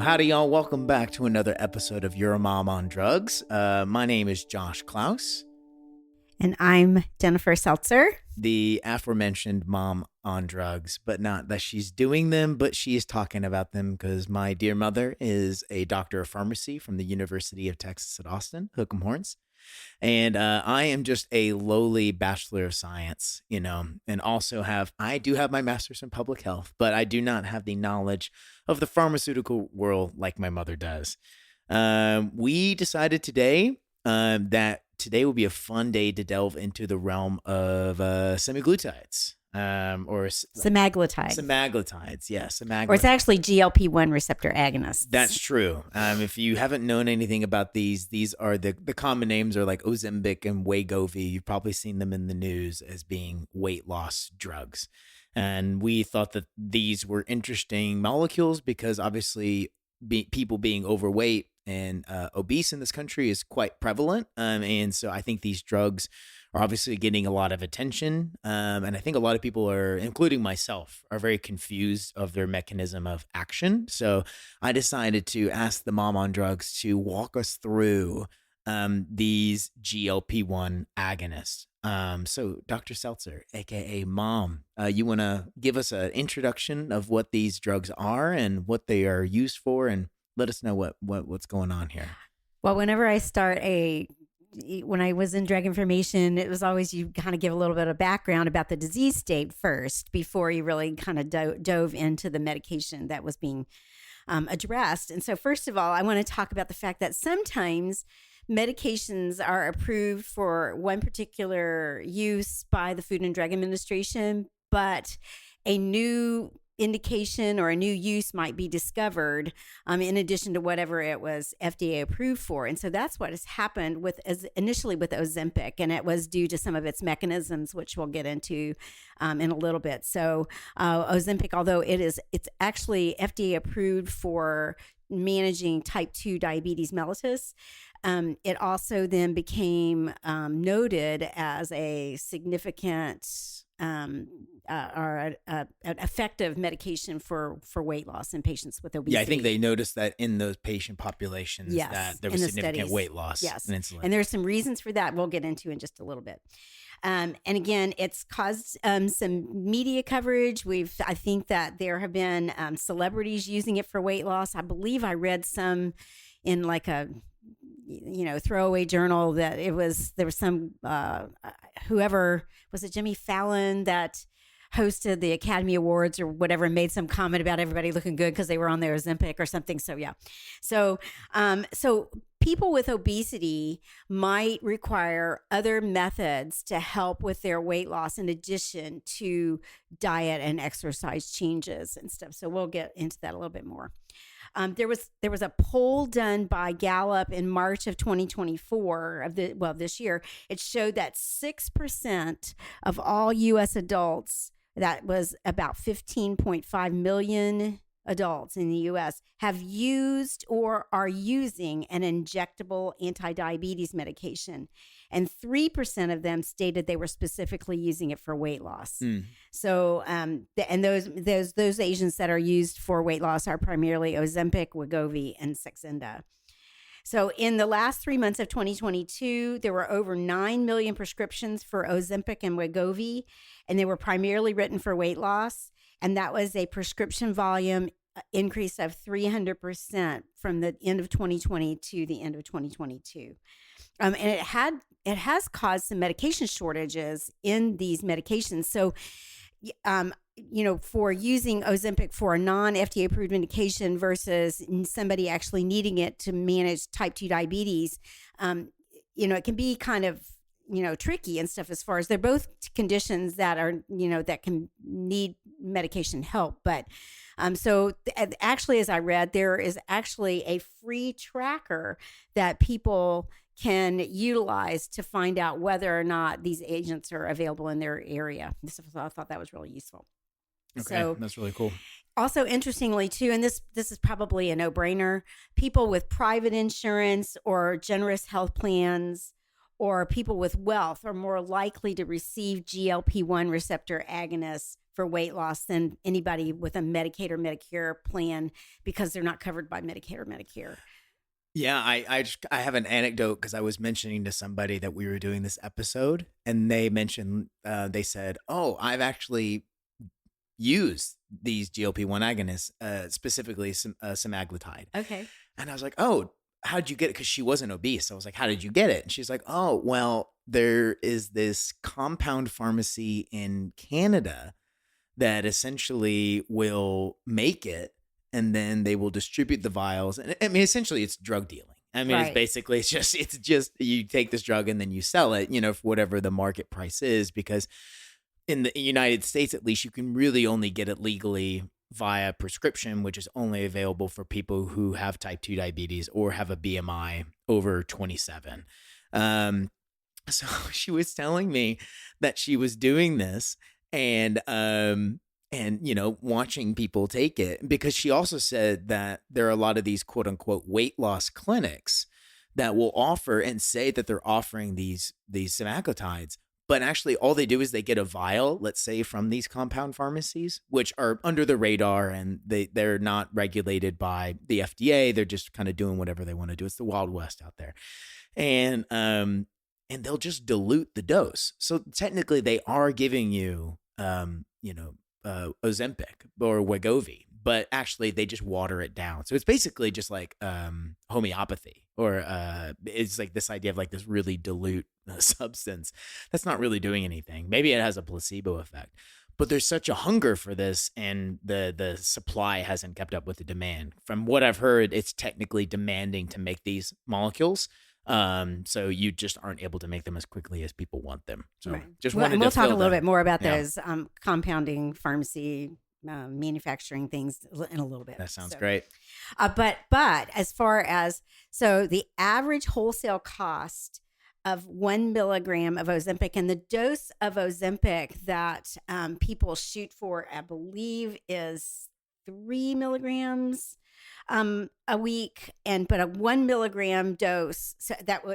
Well, howdy, y'all. Welcome back to another episode of Your Mom on Drugs. My name is Josh Klaus, And I'm Jennifer Seltzer. the aforementioned mom on drugs, but not that she's doing them, but she is talking about them because my dear mother is a doctor of pharmacy from the University of Texas at Austin, hook 'em horns. And I am just a lowly bachelor of science, and also I do have my master's in public health, but I do not have the knowledge of the pharmaceutical world like my mother does. We decided today that today will be a fun day to delve into the realm of semaglutides. Or Semaglutide. Semaglutides, yeah, semaglutide. Or it's actually GLP-1 receptor agonists. That's true. If you haven't known anything about these are the common names are like Ozempic and Wegovy. You've probably seen them in the news as being weight loss drugs. And we thought that these were interesting molecules because obviously people being overweight and obese in this country is quite prevalent. And so I think these drugs are obviously getting a lot of attention. And I think a lot of people are, including myself, are very confused of their mechanism of action. So I decided to ask the mom on drugs to walk us through these GLP-1 agonists. So Dr. Seltzer, aka Mom, you want to give us an introduction of what these drugs are and what they are used for, and let us know what's going on here. Well, whenever I when I was in drug information, it was always you kind of give a little bit of background about the disease state first before you really kind of dove into the medication that was being addressed. And so first of all, I want to talk about the fact that sometimes medications are approved for one particular use by the Food and Drug Administration, but a new indication or a new use might be discovered in addition to whatever it was FDA approved for. And so that's what has happened initially with Ozempic, and it was due to some of its mechanisms, which we'll get into in a little bit. So Ozempic, although it's actually FDA approved for managing type 2 diabetes mellitus, it also then became noted as a significant or an effective medication for weight loss in patients with obesity. Yeah, I think they noticed that in those patient populations Yes, that there was in the significant studies. weight loss Yes. in insulin. And there's some reasons for that we'll get into in just a little bit. And again, it's caused some media coverage. I think that there have been celebrities using it for weight loss. I believe I read some in like a throwaway journal that there was some whoever was it, Jimmy Fallon, that hosted the Academy Awards or whatever, and made some comment about everybody looking good because they were on their Ozempic or something. So yeah, so people with obesity might require other methods to help with their weight loss in addition to diet and exercise changes and stuff. So we'll get into that a little bit more. There was a poll done by Gallup in March of 2024 this year. It showed that 6% of all U.S. adults, that was about 15.5 million adults in the U.S., have used or are using an injectable anti-diabetes medication, and 3% of them stated they were specifically using it for weight loss. So, and those agents that are used for weight loss are primarily Ozempic, Wegovy, and Saxenda. So in the last 3 months of 2022, there were over 9 million prescriptions for Ozempic and Wegovy, and they were primarily written for weight loss. And that was a prescription volume increase of 300% from the end of 2020 to the end of 2022. And it has caused some medication shortages in these medications. So, for using Ozempic for a non-FDA approved indication versus somebody actually needing it to manage type 2 diabetes, it can be kind of, tricky and stuff, as far as they're both conditions that are, that can need medication help. But actually, as I read, there is actually a free tracker that people can utilize to find out whether or not these agents are available in their area. So I thought that was really useful. Okay, So, that's really cool. also, interestingly, too, and this is probably a no-brainer, people with private insurance or generous health plans or people with wealth are more likely to receive GLP-1 receptor agonists for weight loss than anybody with a Medicaid or Medicare plan because they're not covered by Medicaid or Medicare. Yeah, I have an anecdote because I was mentioning to somebody that we were doing this episode, and they mentioned they said, "Oh, I've actually used these GLP-1 agonists, specifically semaglutide." Okay. And I was like, "Oh, how'd you get it?" Because she wasn't obese. So I was like, "How did you get it?" And she's like, "Oh, well, there is this compound pharmacy in Canada that essentially will make it, and then they will distribute the vials. And I mean, essentially it's drug dealing. I mean, Right. it's just you take this drug and then you sell it, for whatever the market price is, because in the United States, at least, you can really only get it legally via prescription, which is only available for people who have type 2 diabetes or have a BMI over 27. So she was telling me that she was doing this, and watching people take it, because she also said that there are a lot of these quote unquote weight loss clinics that will offer and say that they're offering these semaglutides, but actually all they do is they get a vial, let's say, from these compound pharmacies, which are under the radar, and they're not regulated by the FDA. They're just kind of doing whatever they want to do. It's the Wild West out there. And they'll just dilute the dose. So technically they are giving you, Ozempic or Wegovy, but actually they just water it down. So it's basically just like homeopathy, or it's like this idea of like this really dilute substance that's not really doing anything. Maybe it has a placebo effect, but there's such a hunger for this, and the supply hasn't kept up with the demand. From what I've heard, it's technically demanding to make these molecules. So you just aren't able to make them as quickly as people want them. So Right. just Well, wanted and to we'll talk a fill little the- bit more about yeah. those compounding pharmacy manufacturing things in a little bit. That sounds So, great. but as far as, so the average wholesale cost of 1 milligram of Ozempic, and the dose of Ozempic that people shoot for, I believe, is 3 milligrams a week, but a 1 milligram dose, so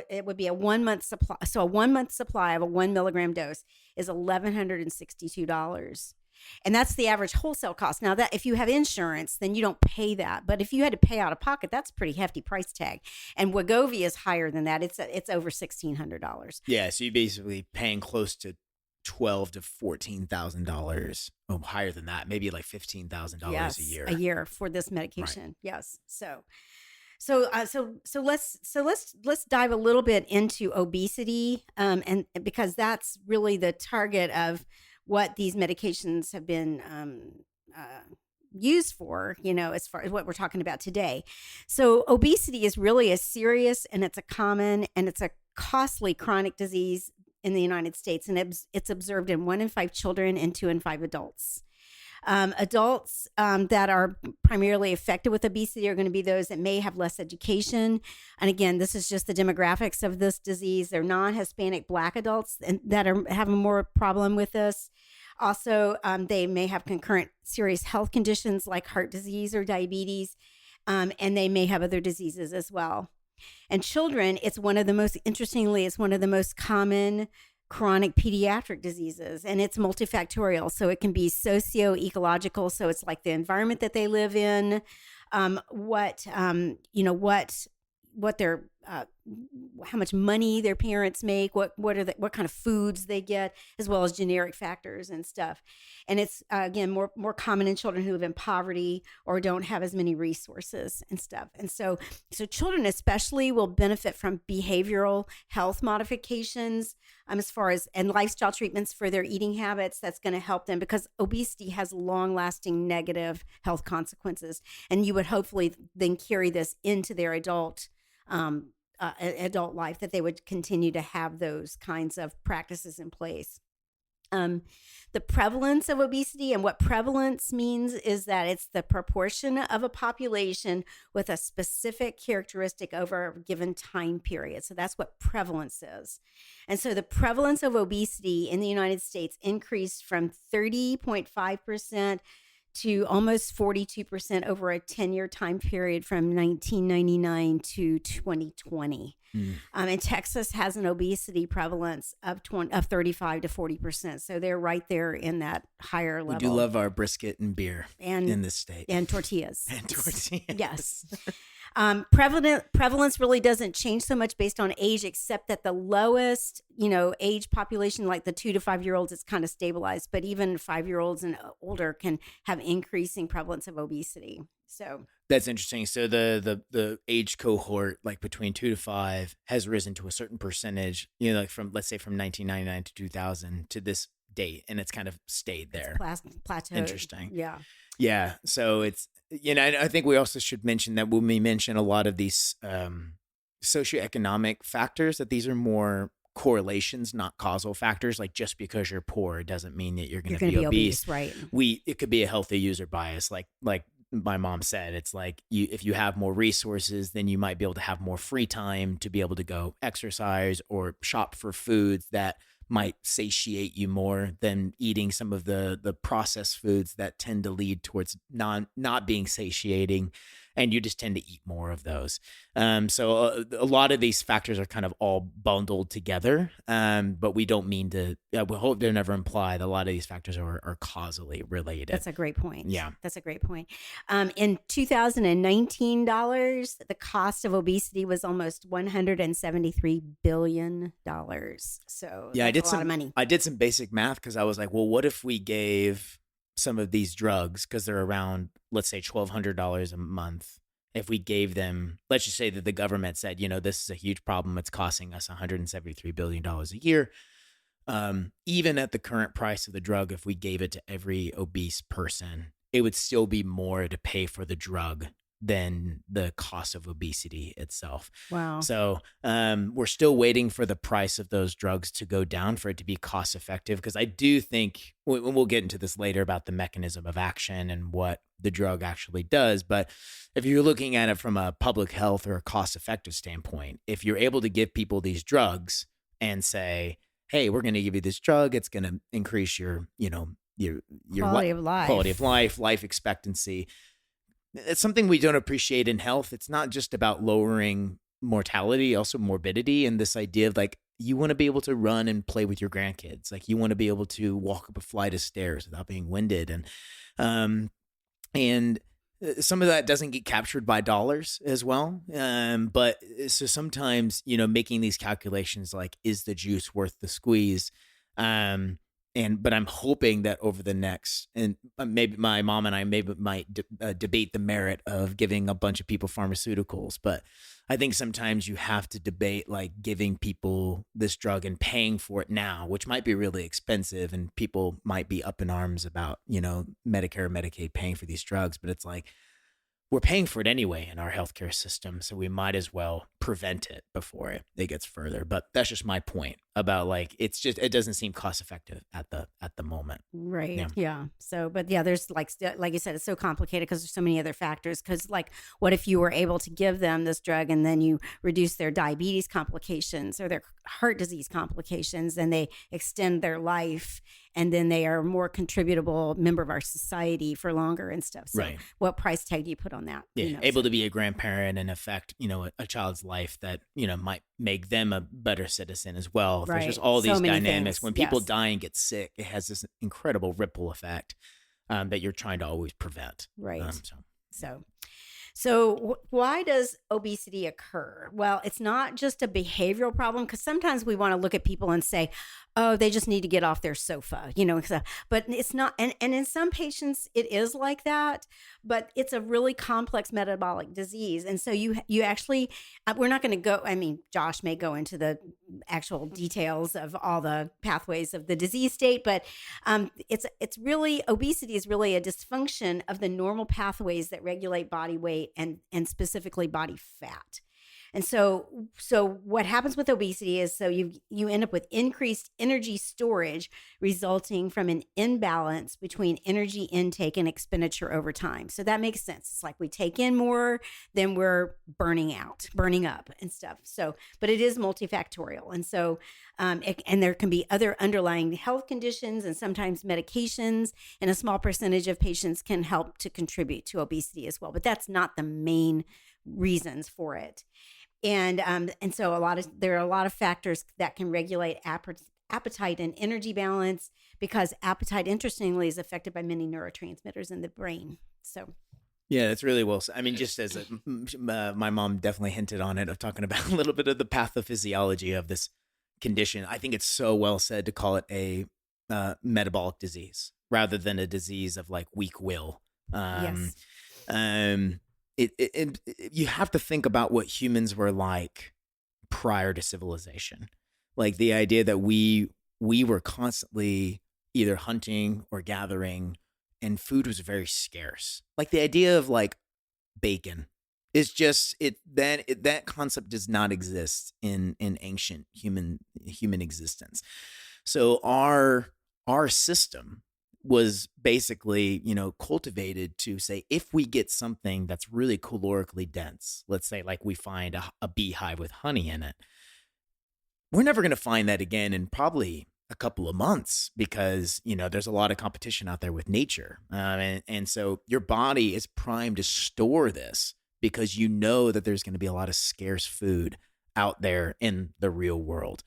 it would be a 1 month supply. So a 1 month supply of a 1 milligram dose is $1,162. And that's the average wholesale cost. Now, that if you have insurance, then you don't pay that. But if you had to pay out of pocket, that's a pretty hefty price tag. And Wegovy is higher than that. It's over $1,600. Yeah, so you're basically paying close to $12,000 to $14,000. Oh, higher than that, maybe like $15,000 a year. A year for this medication. Right. Yes. So let's dive a little bit into obesity, and because that's really the target of what these medications have been used for, as far as what we're talking about today. So obesity is really a serious, and it's a common, and it's a costly chronic disease in the United States, and it's observed in 1 in 5 children and 2 in 5 adults. Adults that are primarily affected with obesity are going to be those that may have less education. And again, this is just the demographics of this disease. They're non-Hispanic Black adults that are having more problem with this. Also, they may have concurrent serious health conditions like heart disease or diabetes, and they may have other diseases as well. And children, it's one of the most common chronic pediatric diseases, and it's multifactorial. So it can be socio-ecological. So it's like the environment that they live in, what their how much money their parents make, what kind of foods they get, as well as generic factors and stuff. And it's again more common in children who live in poverty or don't have as many resources and stuff. And so children especially will benefit from behavioral health modifications, as far as, and lifestyle treatments for their eating habits. That's going to help them, because obesity has long-lasting negative health consequences, and you would hopefully then carry this into their adult life, that they would continue to have those kinds of practices in place. The prevalence of obesity, and what prevalence means is that it's the proportion of a population with a specific characteristic over a given time period. So that's what prevalence is. And so the prevalence of obesity in the United States increased from 30.5% to almost 42% over a 10-year time period from 1999 to 2020. And Texas has an obesity prevalence of 35 to 40%. So they're right there in that higher level. We do love our brisket and beer in this state. And tortillas. And tortillas. Yes. Prevalence really doesn't change so much based on age, except that the lowest, age population, like the 2 to 5 year olds, it's kind of stabilized. But even 5-year-olds and older can have increasing prevalence of obesity. So that's interesting. So the age cohort, like between 2 to 5, has risen to a certain percentage. Like from, let's say, from 1999 to 2000 to this date, and it's kind of stayed there. Plateaued. Interesting. Yeah. Yeah. So it's, I think we also should mention that when we mention a lot of these socioeconomic factors, that these are more correlations, not causal factors. Like just because you're poor doesn't mean that you're going to be obese. Right. It could be a healthy user bias. Like my mom said, it's like if you have more resources, then you might be able to have more free time to be able to go exercise or shop for foods that might satiate you more than eating some of the processed foods that tend to lead towards not being satiating, and you just tend to eat more of those. So a lot of these factors are kind of all bundled together, but we don't mean to, we hope to never imply that a lot of these factors are causally related. That's a great point. Yeah. That's a great point. In 2019 dollars, the cost of obesity was almost $173 billion. So yeah, that's a lot of money. I did some basic math because I was like, well, what if we gave some of these drugs, because they're around, let's say, $1,200 a month. If we gave them, let's just say that the government said, this is a huge problem. It's costing us $173 billion a year. Even at the current price of the drug, if we gave it to every obese person, it would still be more to pay for the drug than the cost of obesity itself. Wow. So we're still waiting for the price of those drugs to go down for it to be cost effective, because I do think we'll get into this later about the mechanism of action and what the drug actually does. But if you're looking at it from a public health or a cost effective standpoint, if you're able to give people these drugs and say, hey, we're going to give you this drug, it's going to increase your quality of life, life expectancy. It's something we don't appreciate in health. It's not just about lowering mortality, also morbidity, and this idea of like, you want to be able to run and play with your grandkids. Like you want to be able to walk up a flight of stairs without being winded. And some of that doesn't get captured by dollars as well. But so sometimes, making these calculations, like, is the juice worth the squeeze? But I'm hoping that over the next, and maybe my mom and I might debate the merit of giving a bunch of people pharmaceuticals. But I think sometimes you have to debate like giving people this drug and paying for it now, which might be really expensive, and people might be up in arms about, Medicare, Medicaid paying for these drugs. But it's like, we're paying for it anyway in our healthcare system, so we might as well prevent it before it gets further. But that's just my point about like, it doesn't seem cost effective at the moment. Right. Yeah. So, but yeah, there's like you said, it's so complicated because there's so many other factors. Because like, what if you were able to give them this drug and then you reduce their diabetes complications or their heart disease complications, and they extend their life, and then they are a more contributable member of our society for longer and stuff. So right. What price tag do you put on that? Yeah. Able to be a grandparent and affect, a child's life that, might make them a better citizen as well. Right. There's just all these dynamics. Things. When people die and get sick, it has this incredible ripple effect that you're trying to always prevent. Right. So why does obesity occur? Well, it's not just a behavioral problem, because sometimes we want to look at people and say, oh, they just need to get off their sofa, but it's not. And in some patients, it is like that, but it's a really complex metabolic disease. And so you actually, we're not going to go, Josh may go into the actual details of all the pathways of the disease state, but it's really, obesity is really a dysfunction of the normal pathways that regulate body weight and specifically body fat. And so what happens with obesity is so you end up with increased energy storage resulting from an imbalance between energy intake and expenditure over time. So that makes sense. It's like we take in more than we're burning up and stuff. So, but it is multifactorial. And so and there can be other underlying health conditions and sometimes medications, and a small percentage of patients can help to contribute to obesity as well. But that's not the main reasons for it. And so there are a lot of factors that can regulate appetite and energy balance, because appetite, interestingly, is affected by many neurotransmitters in the brain. So. Yeah, that's really well said. I mean, just as my mom definitely hinted on it, of talking about a little bit of the pathophysiology of this condition. I think it's so well said to call it a metabolic disease rather than a disease of like weak will. Yes. You have to think about what humans were like prior to civilization. Like the idea that we were constantly either hunting or gathering, and food was very scarce. Like the idea of like bacon is just that concept does not exist in ancient human existence. So our system was basically, cultivated to say, if we get something that's really calorically dense, let's say like we find a beehive with honey in it, we're never going to find that again in probably a couple of months, because, there's a lot of competition out there with nature. And so your body is primed to store this, because that there's going to be a lot of scarce food out there in the real world.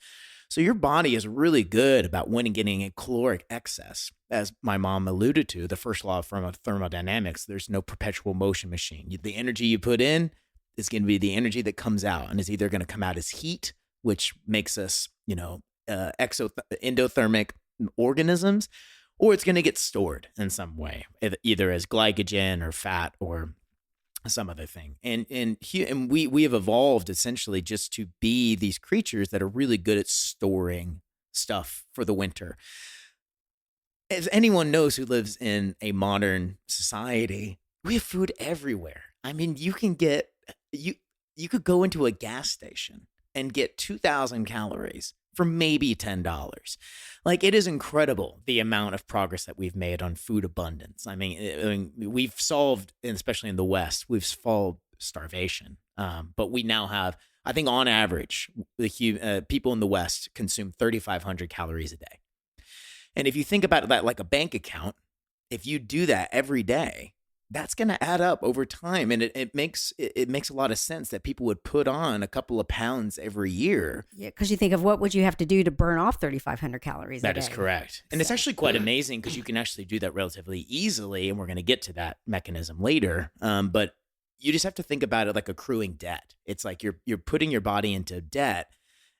So your body is really good about when getting a caloric excess. As my mom alluded to, the first law of thermodynamics, there's no perpetual motion machine. The energy you put in is going to be the energy that comes out, and is either going to come out as heat, which makes us, endothermic organisms, or it's going to get stored in some way, either as glycogen or fat or some other thing. And we have evolved essentially just to be these creatures that are really good at storing stuff for the winter. As anyone knows who lives in a modern society, we have food everywhere. I mean, you could go into a gas station and get 2,000 calories for maybe $10. Like, it is incredible the amount of progress that we've made on food abundance. I mean, we've solved, and especially in the West, we've solved starvation. But we now have, I think on average, people in the West consume 3,500 calories a day. And if you think about that like a bank account, if you do that every day, that's going to add up over time. And it makes a lot of sense that people would put on a couple of pounds every year. Yeah, because you think of what would you have to do to burn off 3,500 calories a day. That is correct. And it's actually quite amazing, because you can actually do that relatively easily. And we're going to get to that mechanism later. But you just have to think about it like accruing debt. It's like you're putting your body into debt,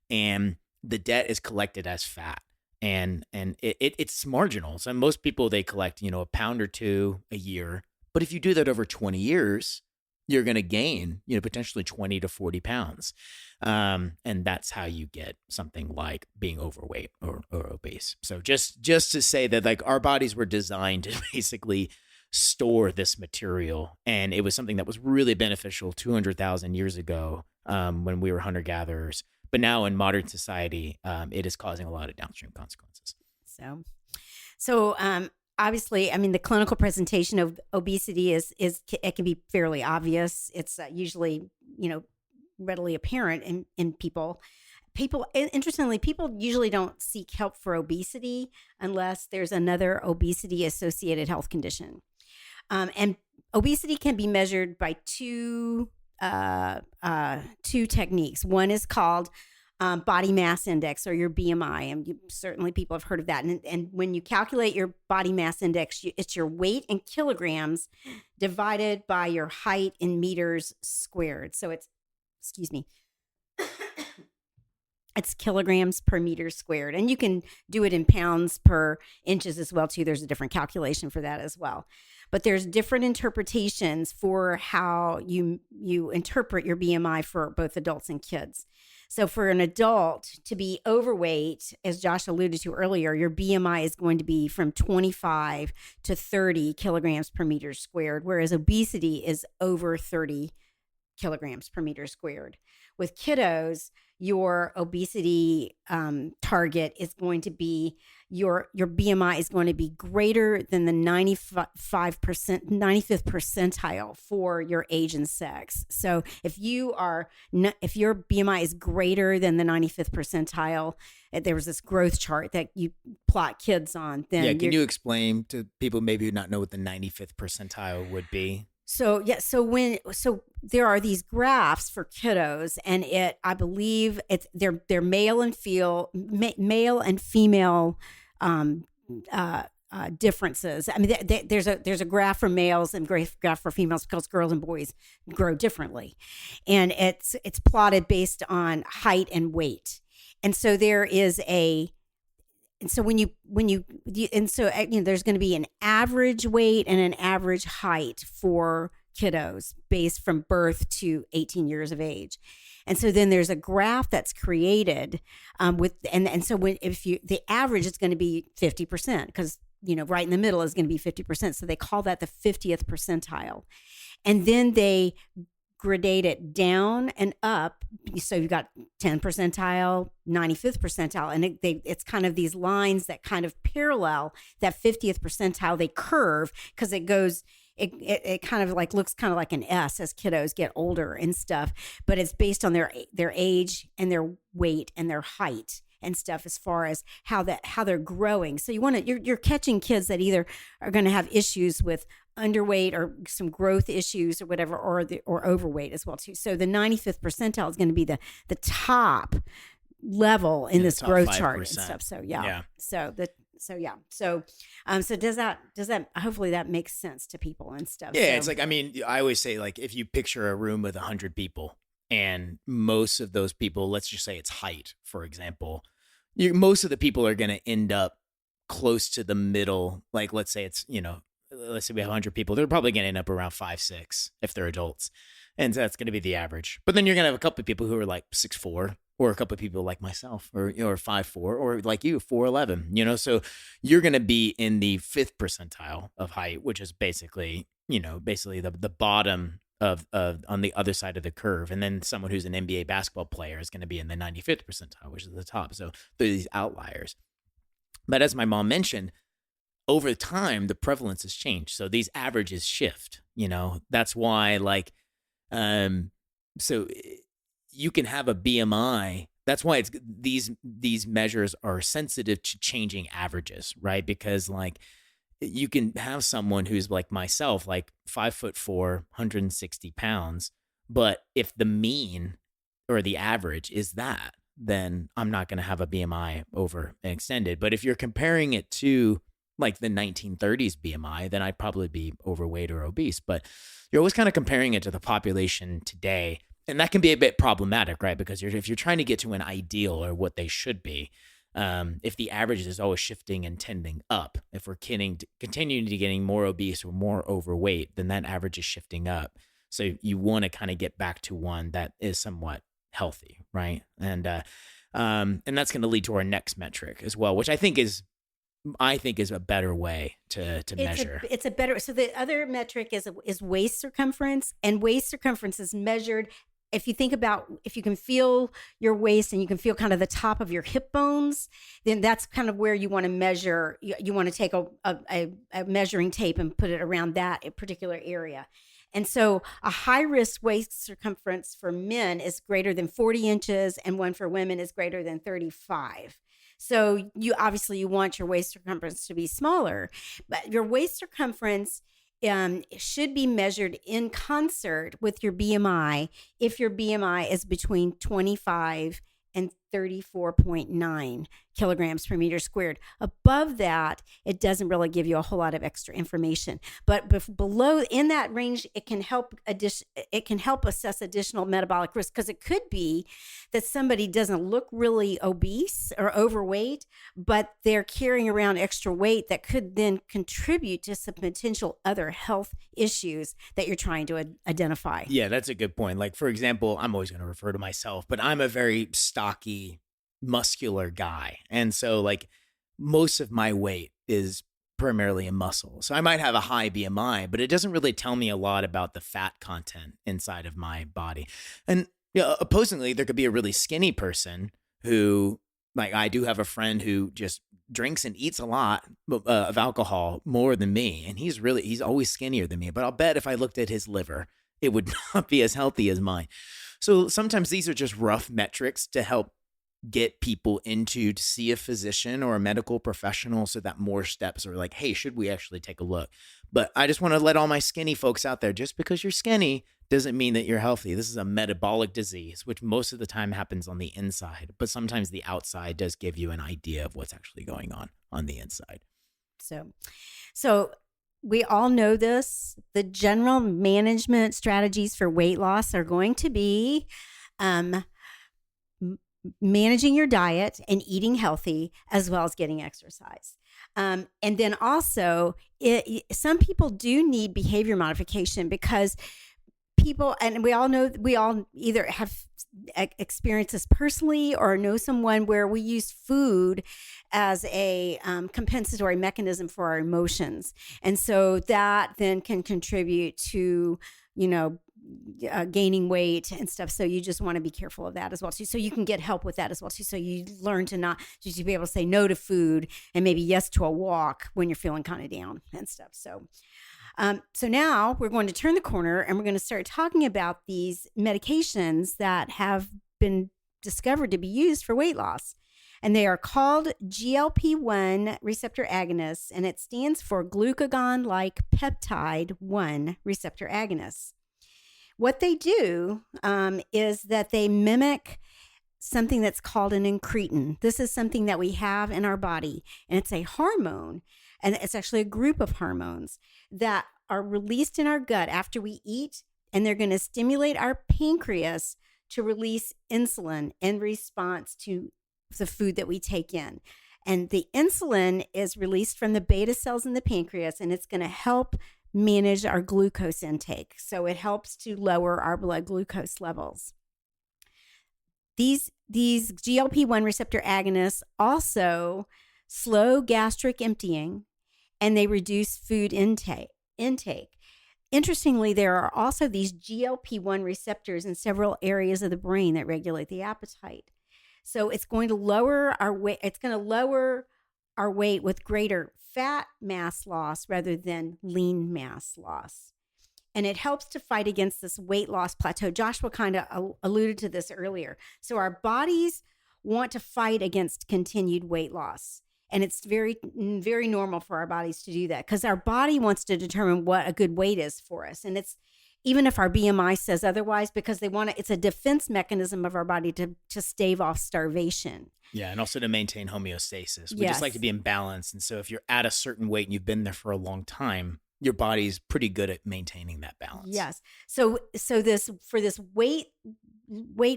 and the debt is collected as fat. And it's marginal. So most people, they collect, a pound or two a year. But if you do that over 20 years, you're going to gain, potentially 20 to 40 pounds. And that's how you get something like being overweight or obese. So just to say that, like, our bodies were designed to basically store this material. And it was something that was really beneficial 200,000 years ago, when we were hunter-gatherers. But now in modern society, it is causing a lot of downstream consequences. So obviously, I mean, the clinical presentation of obesity is it can be fairly obvious. It's usually, readily apparent in people. Interestingly, people usually don't seek help for obesity unless there's another obesity-associated health condition. And obesity can be measured by two techniques. One is called body mass index, or your BMI, and certainly people have heard of that. And when you calculate your body mass index, it's your weight in kilograms divided by your height in meters squared. So it's kilograms per meter squared, and you can do it in pounds per inches as well too. There's a different calculation for that as well. But there's different interpretations for how you interpret your BMI for both adults and kids. So for an adult to be overweight, as Josh alluded to earlier, your BMI is going to be from 25 to 30 kilograms per meter squared, whereas obesity is over 30 kilograms per meter squared, with kiddos, your obesity target is going to be your BMI is going to be greater than the 95th percentile for your age and sex. So if your BMI is greater than the 95th percentile, there was this growth chart that you plot kids on. Then can you explain to people maybe who not know what the 95th percentile would be? So there are these graphs for kiddos, and I believe they're male and female differences. I mean, there's a graph for males and graph for females because girls and boys grow differently, and it's plotted based on height and weight, and so there is a. And so there's going to be an average weight and an average height for kiddos based from birth to 18 years of age. And so then there's a graph that's created the average is going to be 50% because, right in the middle is going to be 50%. So they call that the 50th percentile. And then they gradate it down and up. So you've got 10 percentile, 95th percentile, and it's kind of these lines that kind of parallel that 50th percentile. They curve because it goes, it kind of like looks kind of like an S as kiddos get older and stuff, but it's based on their age and their weight and their height and stuff as far as how they're growing. So you're catching kids that either are going to have issues with underweight or some growth issues or whatever, or overweight as well too. So the 95th percentile is going to be the top level in this growth 5%. Chart and stuff. So yeah. So does that hopefully that makes sense to people and stuff. Yeah, it's like, I mean, I always say, like, if you picture a room with 100 people and most of those people, let's just say it's height, for example, most of the people are going to end up close to the middle. Like, let's say it's, let's say we have 100 people, they're probably going to end up around 5'6" if they're adults. And so that's going to be the average. But then you're going to have a couple of people who are like 6'4", or a couple of people like myself, or 5'4", or like you, 4'11", so you're going to be in the 5th percentile of height, which is basically the bottom of on the other side of the curve. And then someone who's an NBA basketball player is going to be in the 95th percentile, which is the top. So there are these outliers. But as my mom mentioned, over time, the prevalence has changed. So these averages shift, that's why, like, so you can have a BMI. That's why it's these measures are sensitive to changing averages, right? Because, like, you can have someone who's like myself, like 5'4", 160 pounds, but if the mean or the average is that, then I'm not going to have a BMI over extended. But if you're comparing it to like the 1930s BMI, then I'd probably be overweight or obese. But you're always kind of comparing it to the population today. And that can be a bit problematic, right? Because if you're trying to get to an ideal or what they should be, if the average is always shifting and tending up, if we're continuing to getting more obese or more overweight, then that average is shifting up. So you want to kind of get back to one that is somewhat healthy, right? And that's going to lead to our next metric as well, which I think is a better way to measure. It's a better. So the other metric is waist circumference, and waist circumference is measured. If you think about, if you can feel your waist and you can feel kind of the top of your hip bones, then that's kind of where you want to measure. You want to take a measuring tape and put it around that particular area. And so a high risk waist circumference for men is greater than 40 inches, and one for women is greater than 35. So you want your waist circumference to be smaller, but your waist circumference should be measured in concert with your BMI if your BMI is between 25 and 34.9 kilograms per meter squared. Above that, it doesn't really give you a whole lot of extra information. But below, in that range, it can help assess additional metabolic risk, because it could be that somebody doesn't look really obese or overweight, but they're carrying around extra weight that could then contribute to some potential other health issues that you're trying to identify. Yeah, that's a good point. Like, for example, I'm always going to refer to myself, but I'm a very stocky, muscular guy. And so, like, most of my weight is primarily in muscle. So I might have a high BMI, but it doesn't really tell me a lot about the fat content inside of my body. And Yeah, opposingly, there could be a really skinny person who, like, I do have a friend who just drinks and eats a lot of alcohol more than me, and he's always skinnier than me. But I'll bet if I looked at his liver, it would not be as healthy as mine. So sometimes these are just rough metrics to help get people into to see a physician or a medical professional so that more steps are like, hey, should we actually take a look? But I just want to let all my skinny folks out there, just because you're skinny doesn't mean that you're healthy. This is a metabolic disease, which most of the time happens on the inside, but sometimes the outside does give you an idea of what's actually going on the inside. So we all know this. The general management strategies for weight loss are going to be managing your diet and eating healthy, as well as getting exercise. And then also, some people do need behavior modification because people, and we all know, we all either have experienced this personally or know someone where we use food as a compensatory mechanism for our emotions. And so that then can contribute to, gaining weight and stuff. So you just want to be careful of that as well too. So you can get help with that as well too. So you learn to not just to be able to say no to food and maybe yes to a walk when you're feeling kind of down and stuff. So now we're going to turn the corner and we're going to start talking about these medications that have been discovered to be used for weight loss. And they are called GLP-1 receptor agonists, and it stands for glucagon-like peptide 1 receptor agonists. What they do is that they mimic something that's called an incretin. This is something that we have in our body, and it's a hormone, and it's actually a group of hormones that are released in our gut after we eat, and they're going to stimulate our pancreas to release insulin in response to the food that we take in. And the insulin is released from the beta cells in the pancreas, and it's going to help manage our glucose intake. So it helps to lower our blood glucose levels. These GLP-1 receptor agonists also slow gastric emptying, and they reduce food intake. Interestingly, there are also these GLP-1 receptors in several areas of the brain that regulate the appetite. So it's going to lower our weight. It's going to lower our weight with greater fat mass loss rather than lean mass loss. And it helps to fight against this weight loss plateau. Joshua kind of alluded to this earlier. So our bodies want to fight against continued weight loss. And it's very, very normal for our bodies to do that because our body wants to determine what a good weight is for us. And it's even if our BMI says otherwise, because they want to, it's a defense mechanism of our body to stave off starvation. Yeah, and also to maintain homeostasis. We Yes. just like to be in balance. And so if you're at a certain weight and you've been there for a long time, your body's pretty good at maintaining that balance. Yes. So this weight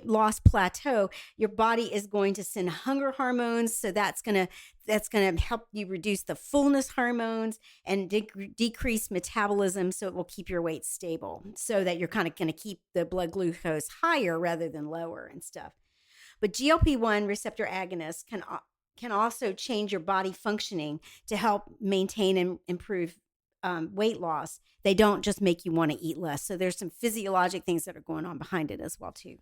loss plateau, your body is going to send hunger hormones. So that's gonna help you reduce the fullness hormones and decrease metabolism. So it will keep your weight stable, so that you're kind of going to keep the blood glucose higher rather than lower and stuff. But GLP-1 receptor agonists can also change your body functioning to help maintain and improve weight loss. They don't just make you want to eat less. So there's some physiologic things that are going on behind it as well too.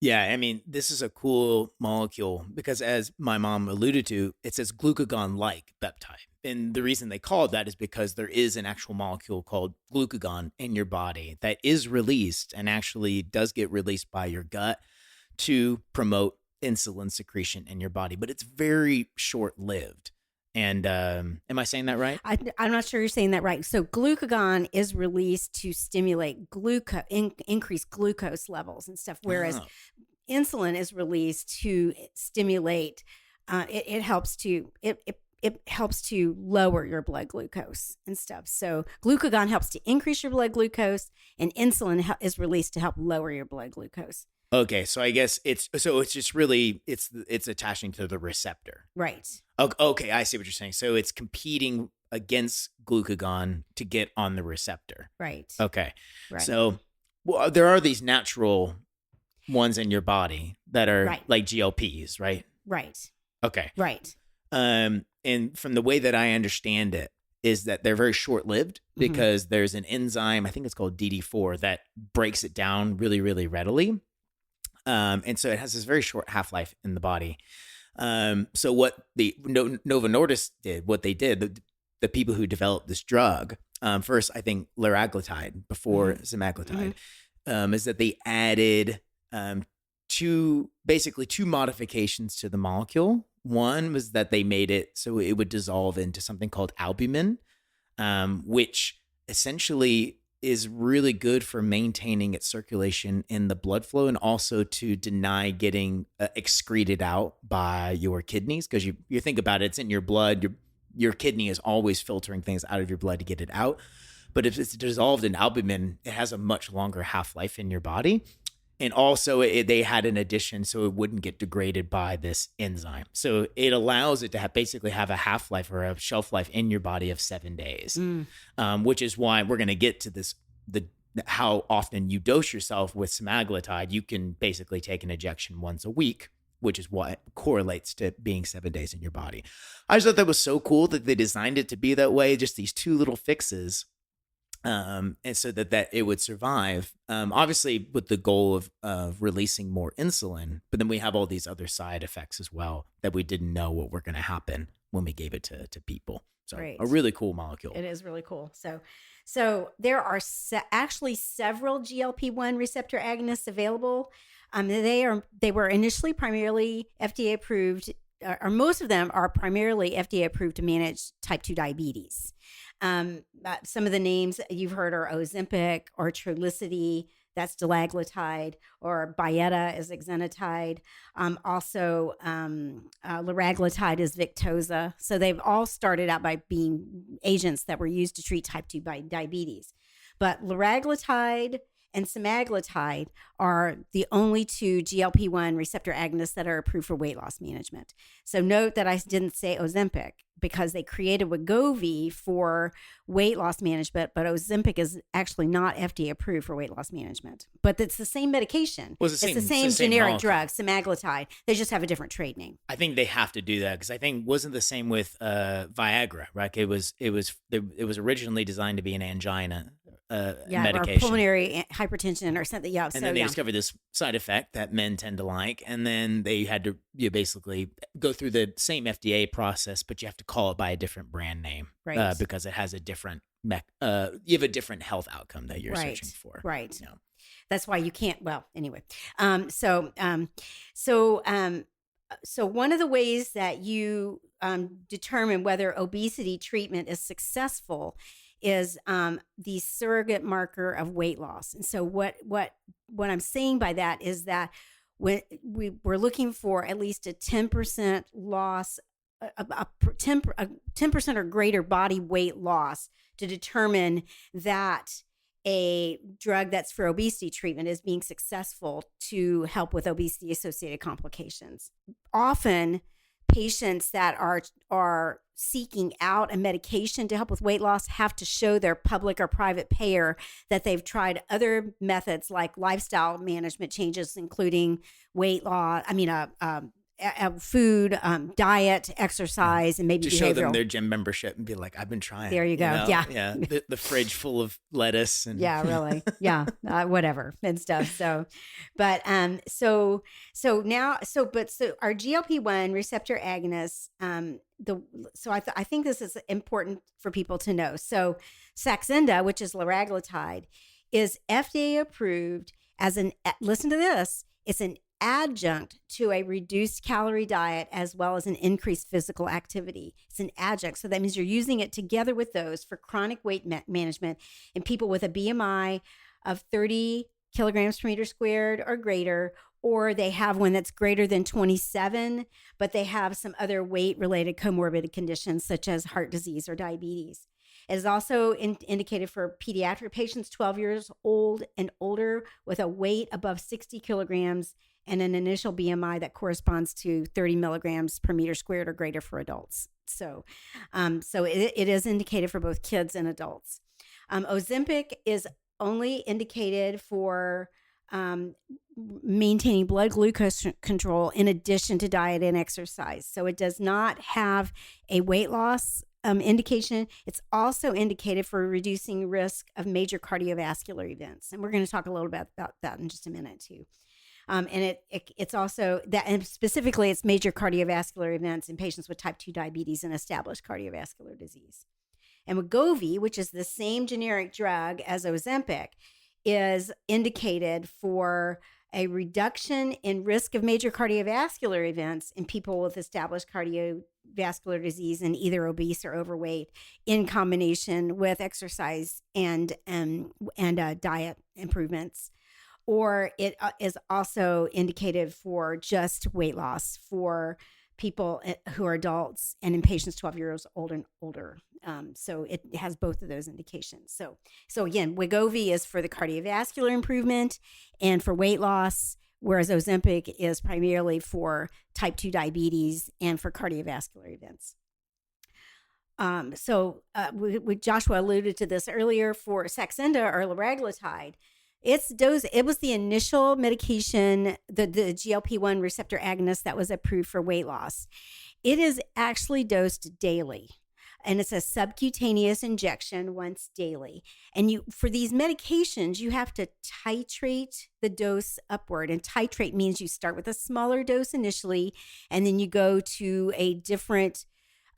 Yeah, I mean, this is a cool molecule because, as my mom alluded to, it says glucagon-like peptide. And the reason they call it that is because there is an actual molecule called glucagon in your body that is released and actually does get released by your gut to promote insulin secretion in your body. But it's very short-lived. And am I saying that right? I'm not sure you're saying that right. So glucagon is released to stimulate increase glucose levels and stuff, whereas insulin is released to stimulate. It helps to lower your blood glucose and stuff. So glucagon helps to increase your blood glucose, and insulin is released to help lower your blood glucose. Okay, so I guess it's just really it's attaching to the receptor. Right. Okay, I see what you're saying. So it's competing against glucagon to get on the receptor. Right. Okay. Right. So there are these natural ones in your body that are like GLPs, right? Right. Okay. Right. And from the way that I understand it is that they're very short-lived because there's an enzyme, I think it's called DD4, that breaks it down really, really readily. And so it has this very short half-life in the body. So what the Novo Nordisk did, what they did, the people who developed this drug, first, I think liraglutide before semaglutide, is that they added two modifications to the molecule. One was that they made it so it would dissolve into something called albumin, which essentially is really good for maintaining its circulation in the blood flow and also to deny getting excreted out by your kidneys. Because you think about it, it's in your blood. Your kidney is always filtering things out of your blood to get it out. But if it's dissolved in albumin, it has a much longer half-life in your body. And also they had an addition so it wouldn't get degraded by this enzyme. So it allows it to basically have a half-life or a shelf life in your body of 7 days, which is why we're going to get to this, how often you dose yourself with semaglutide. You can basically take an injection once a week, which is what correlates to being 7 days in your body. I just thought that was so cool that they designed it to be that way, just these two little fixes. And so that it would survive, obviously with the goal of releasing more insulin, but then we have all these other side effects as well that we didn't know what were going to happen when we gave it to people. So Great. A really cool molecule. It is really cool. So there are actually several GLP-1 receptor agonists available. They were initially primarily FDA approved, or most of them are primarily FDA approved to manage type 2 diabetes. Some of the names you've heard are Ozempic or Trulicity, that's dulaglutide, or Byetta is exenatide. Also, liraglutide is Victoza. So they've all started out by being agents that were used to treat type 2 diabetes. But liraglutide and semaglutide are the only two GLP-1 receptor agonists that are approved for weight loss management. So note that I didn't say Ozempic because they created Wegovy for weight loss management, but Ozempic is actually not FDA approved for weight loss management. But it's the same medication. Well, it's the same generic molecule. drug, semaglutide. They just have a different trade name. I think they have to do that because I think wasn't the same with Viagra, right? It was originally designed to be an angina medication, or pulmonary hypertension or something. Yeah, and then they discovered this side effect that men tend to like, and then they had to basically go through the same FDA process, but you have to call it by a different brand name, right? Because it has a different you have a different health outcome that you're searching for, right? Yeah. That's why you can't. Well, anyway, so one of the ways that you determine whether obesity treatment is successful is the surrogate marker of weight loss. And so what I'm saying by that is that when we're looking for at least a 10% loss, a 10% or greater body weight loss to determine that a drug that's for obesity treatment is being successful to help with obesity associated complications. Often patients that are seeking out a medication to help with weight loss have to show their public or private payer that they've tried other methods like lifestyle management changes, including weight loss, food, diet, exercise, and maybe to behavioral. show them their gym membership and be like, I've been trying. There you go. Yeah. The fridge full of lettuce and really. Yeah. Whatever and stuff. So our GLP-1 receptor agonists, I think this is important for people to know. So Saxenda, which is liraglutide, is FDA approved as listen to this, it's an adjunct to a reduced calorie diet as well as an increased physical activity. It's an adjunct. So that means you're using it together with those for chronic weight management in people with a BMI of 30 kilograms per meter squared or greater, or they have one that's greater than 27, but they have some other weight-related comorbid conditions such as heart disease or diabetes. It is also indicated for pediatric patients 12 years old and older with a weight above 60 kilograms and an initial BMI that corresponds to 30 milligrams per meter squared or greater for adults. So it is indicated for both kids and adults. Ozempic is only indicated for maintaining blood glucose control in addition to diet and exercise. So it does not have a weight loss indication. It's also indicated for reducing risk of major cardiovascular events. And we're going to talk a little bit about that in just a minute too. And it's also that, and specifically, it's major cardiovascular events in patients with type 2 diabetes and established cardiovascular disease. And Wegovy, which is the same generic drug as Ozempic, is indicated for a reduction in risk of major cardiovascular events in people with established cardiovascular disease and either obese or overweight, in combination with exercise and diet improvements. Or it is also indicated for just weight loss for people who are adults and in patients 12 years old and older. So it has both of those indications. So again, Wegovy is for the cardiovascular improvement and for weight loss, whereas Ozempic is primarily for type 2 diabetes and for cardiovascular events. Joshua alluded to this earlier for Saxenda or liraglutide. It was the initial medication, the GLP-1 receptor agonist that was approved for weight loss. It is actually dosed daily, and it's a subcutaneous injection once daily. And for these medications, you have to titrate the dose upward. And titrate means you start with a smaller dose initially, and then you go to a different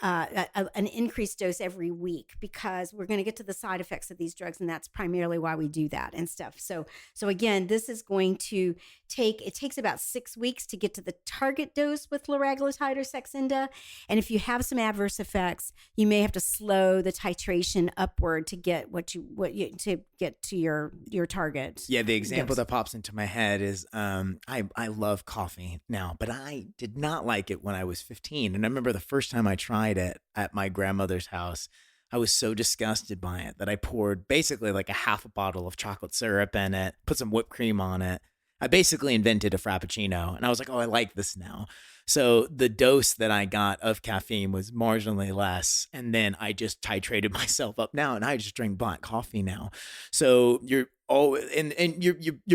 an increased dose every week, because we're going to get to the side effects of these drugs, and that's primarily why we do that and stuff. So again, this is going to takes about 6 weeks to get to the target dose with liraglutide or Saxenda. And if you have some adverse effects, you may have to slow the titration upward to get to get to your target. Yeah, the example dose. that pops into my head is I love coffee now, but I did not like it when I was 15. And I remember the first time I tried it at my grandmother's house, I was so disgusted by it that I poured basically like a half a bottle of chocolate syrup in it, put some whipped cream on it. I basically invented a Frappuccino, and I was like, oh, I like this now. So the dose that I got of caffeine was marginally less, and then I just titrated myself up now, and I just drink black coffee now. So you're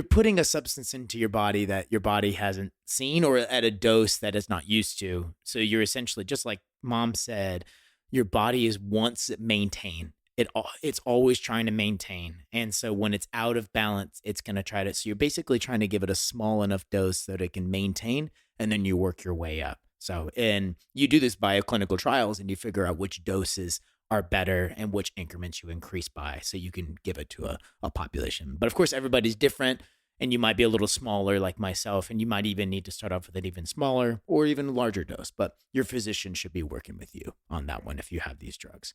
putting a substance into your body that your body hasn't seen, or at a dose that it's not used to. So you're essentially, just like Mom said, your body wants to maintain. It's always trying to maintain. And so when it's out of balance, it's going to try to, so you're basically trying to give it a small enough dose so that it can maintain, and then you work your way up. So, and you do this by clinical trials, and you figure out which doses are better and which increments you increase by, so you can give it to a population. But of course, everybody's different, and you might be a little smaller like myself, and you might even need to start off with an even smaller or even larger dose. But your physician should be working with you on that one if you have these drugs.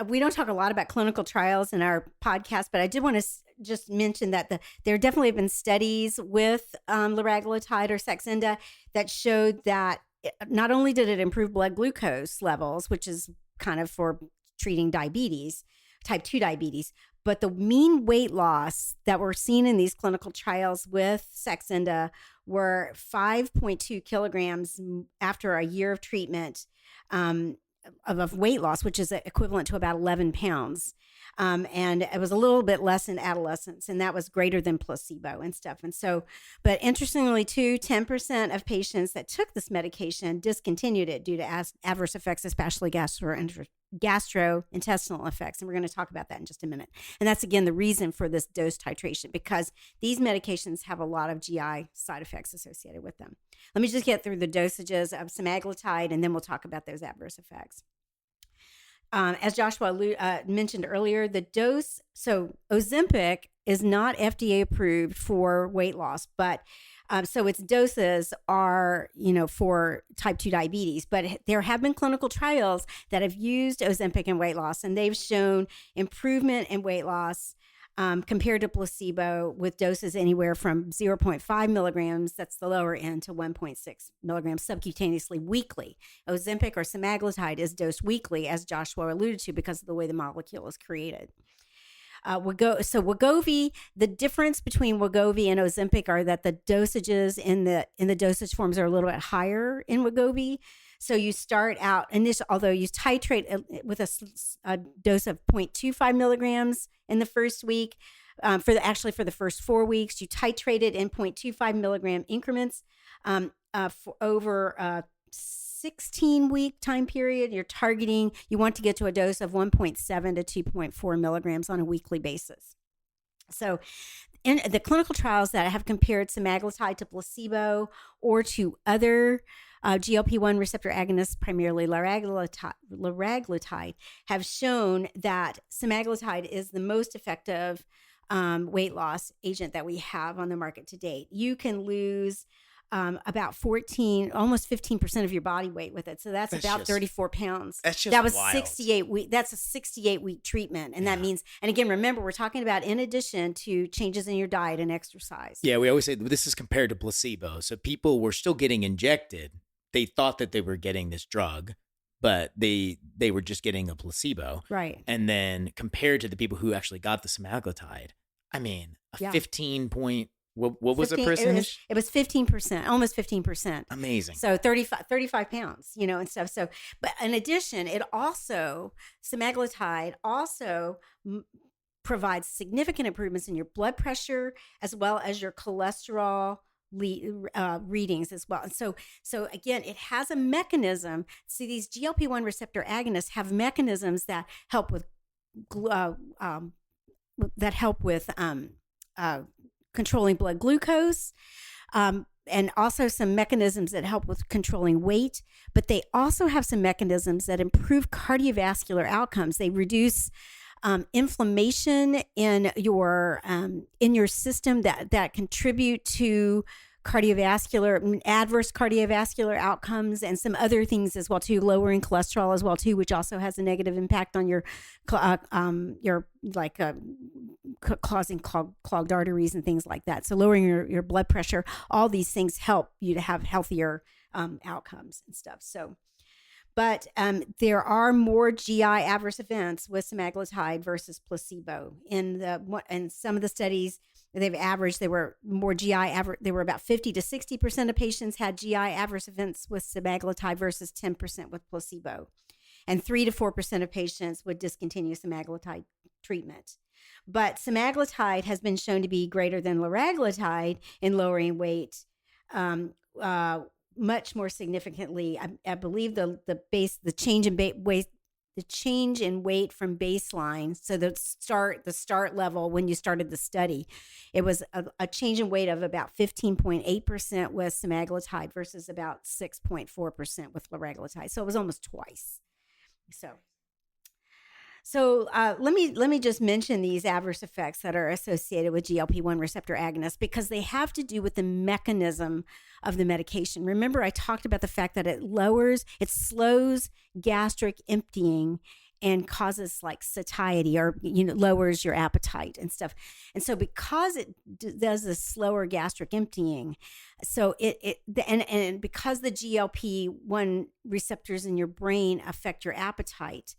We don't talk a lot about clinical trials in our podcast, but I did want to just mention that there definitely have been studies with liraglutide or Saxenda that showed that not only did it improve blood glucose levels, which is kind of for treating diabetes, type 2 diabetes, but the mean weight loss that we're seeing in these clinical trials with Saxenda were 5.2 kilograms after a year of treatment of weight loss, which is equivalent to about 11 pounds. And it was a little bit less in adolescents, and that was greater than placebo and stuff. And so, but interestingly too, 10% of patients that took this medication discontinued it due to adverse effects, especially gastrointestinal effects. And we're going to talk about that in just a minute. And that's, again, the reason for this dose titration, because these medications have a lot of GI side effects associated with them. Let me just get through the dosages of semaglutide, and then we'll talk about those adverse effects. As Joshua mentioned earlier, the dose, so Ozempic is not FDA approved for weight loss, but so its doses are, for type 2 diabetes, but there have been clinical trials that have used Ozempic in weight loss, and they've shown improvement in weight loss compared to placebo with doses anywhere from 0.5 milligrams, that's the lower end, to 1.6 milligrams subcutaneously weekly. Ozempic or semaglutide is dosed weekly, as Joshua alluded to, because of the way the molecule is created. Wegovy, the difference between Wegovy and Ozempic are that the dosages in the dosage forms are a little bit higher in Wegovy. So you start out, although you titrate with a dose of 0.25 milligrams in the first week, for the first 4 weeks, you titrate it in 0.25 milligram increments for over a 16-week time period. You want to get to a dose of 1.7 to 2.4 milligrams on a weekly basis. So in the clinical trials that have compared semaglutide to placebo or to other GLP-1 receptor agonists, primarily liraglutide, have shown that semaglutide is the most effective weight loss agent that we have on the market to date. You can lose about 14, almost 15% of your body weight with it. So that's about 34 pounds. That's just that was wild. 68 week. That's a 68-week treatment. And that means, and again, remember, we're talking about in addition to changes in your diet and exercise. Yeah, we always say this is compared to placebo. So people were still getting injected. They thought that they were getting this drug, but they were just getting a placebo. Right. And then compared to the people who actually got the semaglutide, I mean, 15 point, what was the percentage? It was 15%, almost 15%. Amazing. So 35 pounds, and stuff. So, but in addition, semaglutide also provides significant improvements in your blood pressure as well as your cholesterol readings as well. And so again, it has a mechanism. See, these GLP-1 receptor agonists have mechanisms that help with controlling blood glucose, and also some mechanisms that help with controlling weight. But they also have some mechanisms that improve cardiovascular outcomes. They reduce inflammation in your system that contribute to adverse cardiovascular outcomes, and some other things as well too, lowering cholesterol as well too, which also has a negative impact on your causing clogged arteries and things like that. So lowering your blood pressure, all these things help you to have healthier outcomes and stuff. So, but there are more GI adverse events with semaglutide versus placebo. In some of the studies they've averaged, there were more there were about 50 to 60% of patients had GI adverse events with semaglutide versus 10% with placebo. And 3 to 4% of patients would discontinue semaglutide treatment. But semaglutide has been shown to be greater than liraglutide in lowering weight, much more significantly. I believe the change in weight from baseline. So the start level when you started the study, it was a change in weight of about 15.8% with semaglutide versus about 6.4% with liraglutide. So it was almost twice. So let me just mention these adverse effects that are associated with GLP-1 receptor agonists, because they have to do with the mechanism of the medication. Remember, I talked about the fact that it slows gastric emptying and causes like satiety, or lowers your appetite and stuff. And so because it does this slower gastric emptying, so and because the GLP-1 receptors in your brain affect your appetite,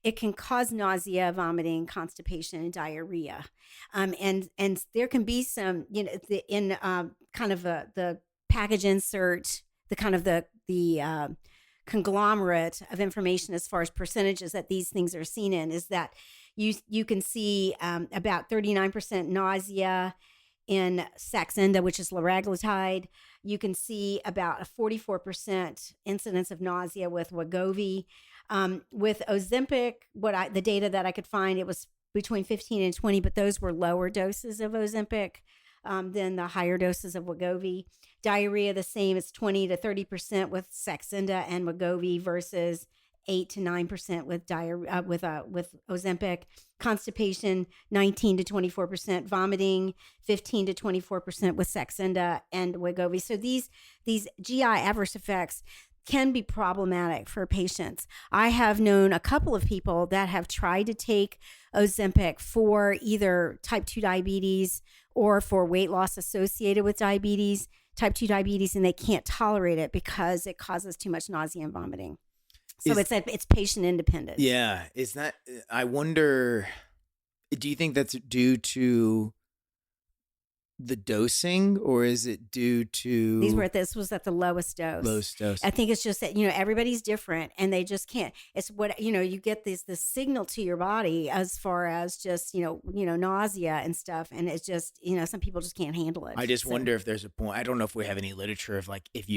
it can cause nausea, vomiting, constipation, and diarrhea. And there can be some, in kind of the package insert, the conglomerate of information as far as percentages that these things are seen in, is that you can see about 39% nausea in Saxenda, which is liraglutide. You can see about a 44% incidence of nausea with Wegovy. With Ozempic, the data that I could find, it was between 15 and 20, but those were lower doses of Ozempic than the higher doses of Wegovy. Diarrhea, the same, it's 20 to 30% with Saxenda and Wegovy versus 8 to 9% with Ozempic. Constipation, 19 to 24%. Vomiting, 15 to 24% with Saxenda and Wegovy. So these GI adverse effects can be problematic for patients. I have known a couple of people that have tried to take Ozempic for either type 2 diabetes or for weight loss associated with type 2 diabetes, and they can't tolerate it because it causes too much nausea and vomiting. So it's patient independent. Yeah. I wonder, do you think that's due to the dosing, or is it due to this was at the lowest dose? I think it's just that everybody's different, and they just can't. It's what you get this signal to your body as far as just nausea and stuff, and it's just some people just can't handle it. I just wonder if there's a point. I don't know if we have any literature of like if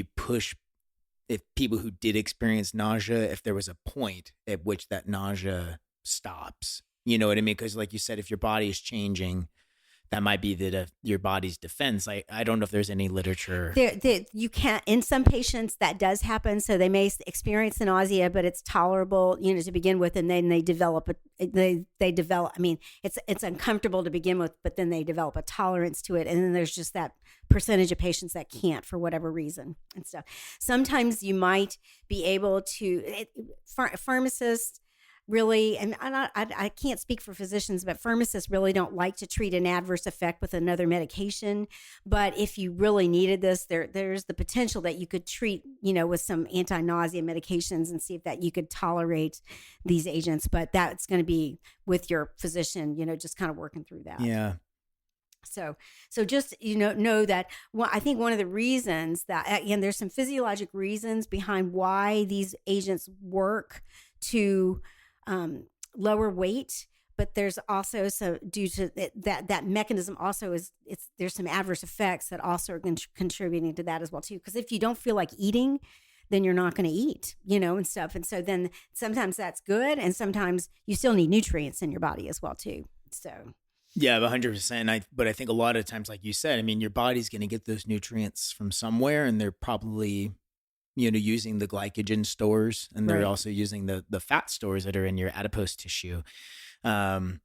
people who did experience nausea, if there was a point at which that nausea stops. You know what I mean? Because like you said, if your body is changing that might be your body's defense. I don't know if there's any literature. You can't, in some patients that does happen. So they may experience the nausea, but it's tolerable, to begin with. And then they develop, it's uncomfortable to begin with, but then they develop a tolerance to it. And then there's just that percentage of patients that can't for whatever reason and stuff. Sometimes you might be able to, pharmacists, really, and I can't speak for physicians, but pharmacists really don't like to treat an adverse effect with another medication. But if you really needed this, there's the potential that you could treat, with some anti-nausea medications and see if that you could tolerate these agents. But that's going to be with your physician, just kind of working through that. Yeah. So just, know that, I think one of the reasons that, again, there's some physiologic reasons behind why these agents work to lower weight, but there's also, so due to that mechanism also there's some adverse effects that also are contributing to that as well too. Because if you don't feel like eating, then you're not going to eat, and stuff. And so then sometimes that's good, and sometimes you still need nutrients in your body as well too. So yeah, 100%. But I think a lot of times, like you said, your body's going to get those nutrients from somewhere, and they're probably using the glycogen stores, and they're also using the fat stores that are in your adipose tissue. And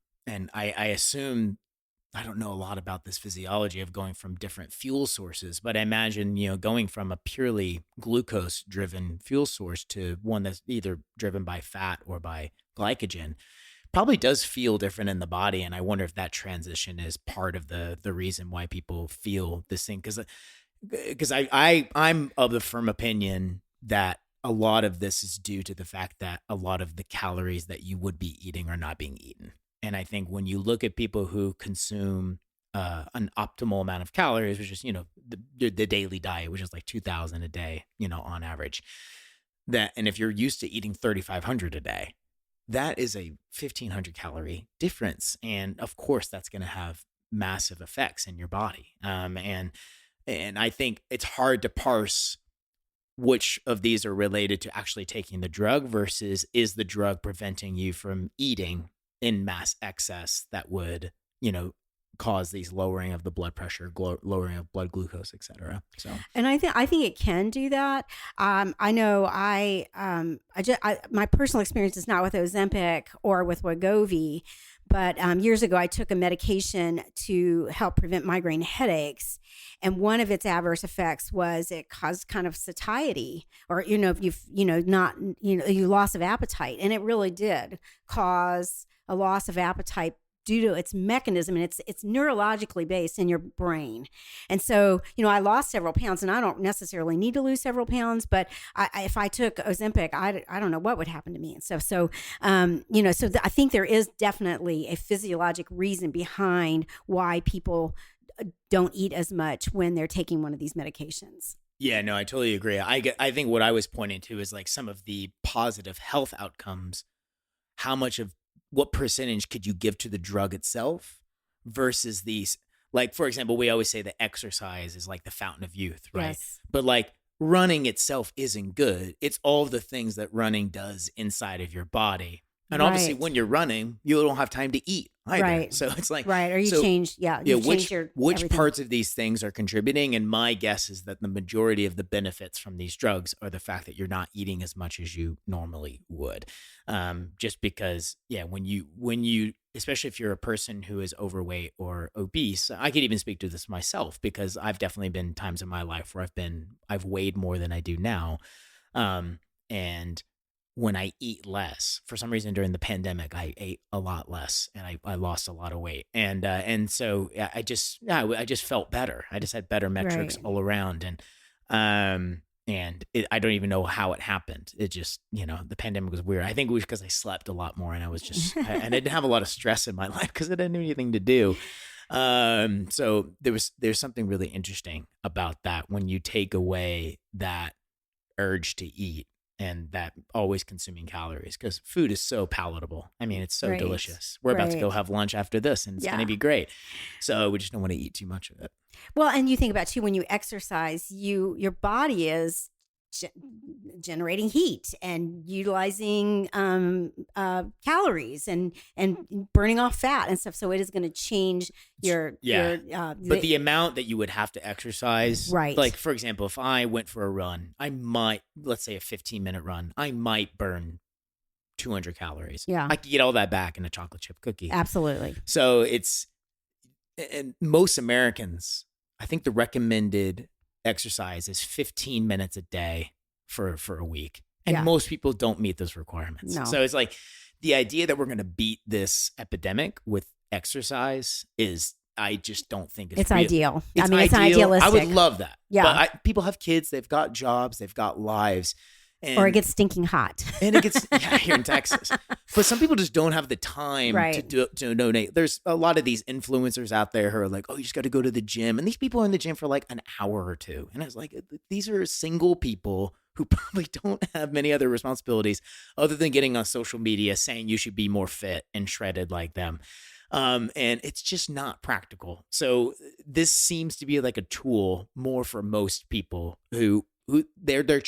I assume, I don't know a lot about this physiology of going from different fuel sources, but I imagine, going from a purely glucose driven fuel source to one that's either driven by fat or by glycogen probably does feel different in the body. And I wonder if that transition is part of the reason why people feel this thing. Because I'm of the firm opinion that a lot of this is due to the fact that a lot of the calories that you would be eating are not being eaten. And I think when you look at people who consume an optimal amount of calories, which is, the daily diet, which is like 2,000 a day, on average, and if you're used to eating 3,500 a day, that is a 1,500 calorie difference. And of course, that's going to have massive effects in your body. And I think it's hard to parse which of these are related to actually taking the drug versus is the drug preventing you from eating in mass excess that would, cause these lowering of the blood pressure, lowering of blood glucose, et cetera. So, and I think it can do that. I know my personal experience is not with Ozempic or with Wegovy, but years ago I took a medication to help prevent migraine headaches, and one of its adverse effects was it caused kind of satiety, or you loss of appetite, and it really did cause a loss of appetite due to its mechanism, and it's neurologically based in your brain. And so, I lost several pounds, and I don't necessarily need to lose several pounds, but if I took Ozempic, I don't know what would happen to me and stuff. So, I think there is definitely a physiologic reason behind why people don't eat as much when they're taking one of these medications. Yeah, no, I totally agree. I think what I was pointing to is like some of the positive health outcomes, what percentage could you give to the drug itself versus these, like, for example, we always say that exercise is like the fountain of youth, right? Yes. But like running itself isn't good. It's all the things that running does inside of your body. And obviously when you're running, you don't have time to eat either. Right. So it's like, or you change, which everything. parts of these things are contributing? And my guess is that the majority of the benefits from these drugs are the fact that you're not eating as much as you normally would. Just because, when you, especially if you're a person who is overweight or obese, I could even speak to this myself because I've definitely been times in my life where I've weighed more than I do now. And when I eat less, for some reason during the pandemic, I ate a lot less and I lost a lot of weight. And so I just felt better. I just had better metrics all around. And I don't even know how it happened. It just, the pandemic was weird. I think it was because I slept a lot more and I was just, and I didn't have a lot of stress in my life because I didn't have anything to do. So there's something really interesting about that when you take away that urge to eat and that always consuming calories, because food is so palatable. I mean, it's so delicious. We're about to go have lunch after this and it's going to be great. So we just don't want to eat too much of it. Well, and you think about too, when you exercise, your body is generating heat and utilizing calories and burning off fat and stuff. So it is going to change your but the amount that you would have to exercise, right? Like, for example, if I went for a run, I might, let's say a 15-minute run, I might burn 200 calories. Yeah, I could get all that back in a chocolate chip cookie. Absolutely. So and most Americans, I think the recommended exercise is 15 minutes a day for a week. And most people don't meet those requirements. No. So it's like the idea that we're going to beat this epidemic with exercise I just don't think it's ideal. It's it's idealistic. I would love that. Yeah. But people have kids, they've got jobs, they've got lives. Or it gets stinking hot. And it gets here in Texas. But some people just don't have the time to donate. There's a lot of these influencers out there who are like, oh, you just got to go to the gym. And these people are in the gym for like an hour or two. And I was like, these are single people who probably don't have many other responsibilities other than getting on social media saying you should be more fit and shredded like them. And it's just not practical. So this seems to be like a tool more for most people who they've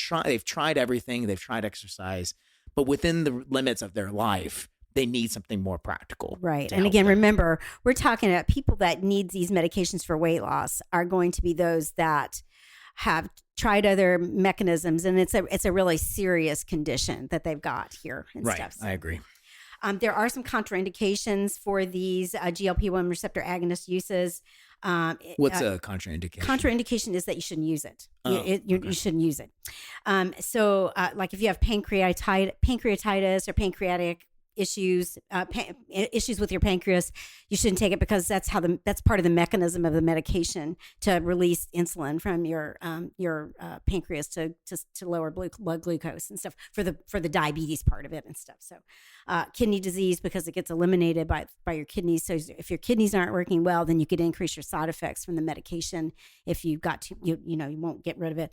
tried everything, they've tried exercise, but within the limits of their life, they need something more practical. Right. And again, remember, we're talking about people that need these medications for weight loss are going to be those that have tried other mechanisms, and it's a really serious condition that they've got here and stuff. So. I agree. There are some contraindications for these GLP-1 receptor agonist uses. What's a contraindication? Contraindication is that you shouldn't use it. You shouldn't use it. Like if you have pancreatitis or pancreatic issues, issues with your pancreas, you shouldn't take it because that's part of the mechanism of the medication to release insulin from your pancreas to lower blood glucose and stuff for the diabetes part of it and stuff. So, kidney disease, because it gets eliminated by your kidneys. So if your kidneys aren't working well, then you could increase your side effects from the medication. If you you won't get rid of it.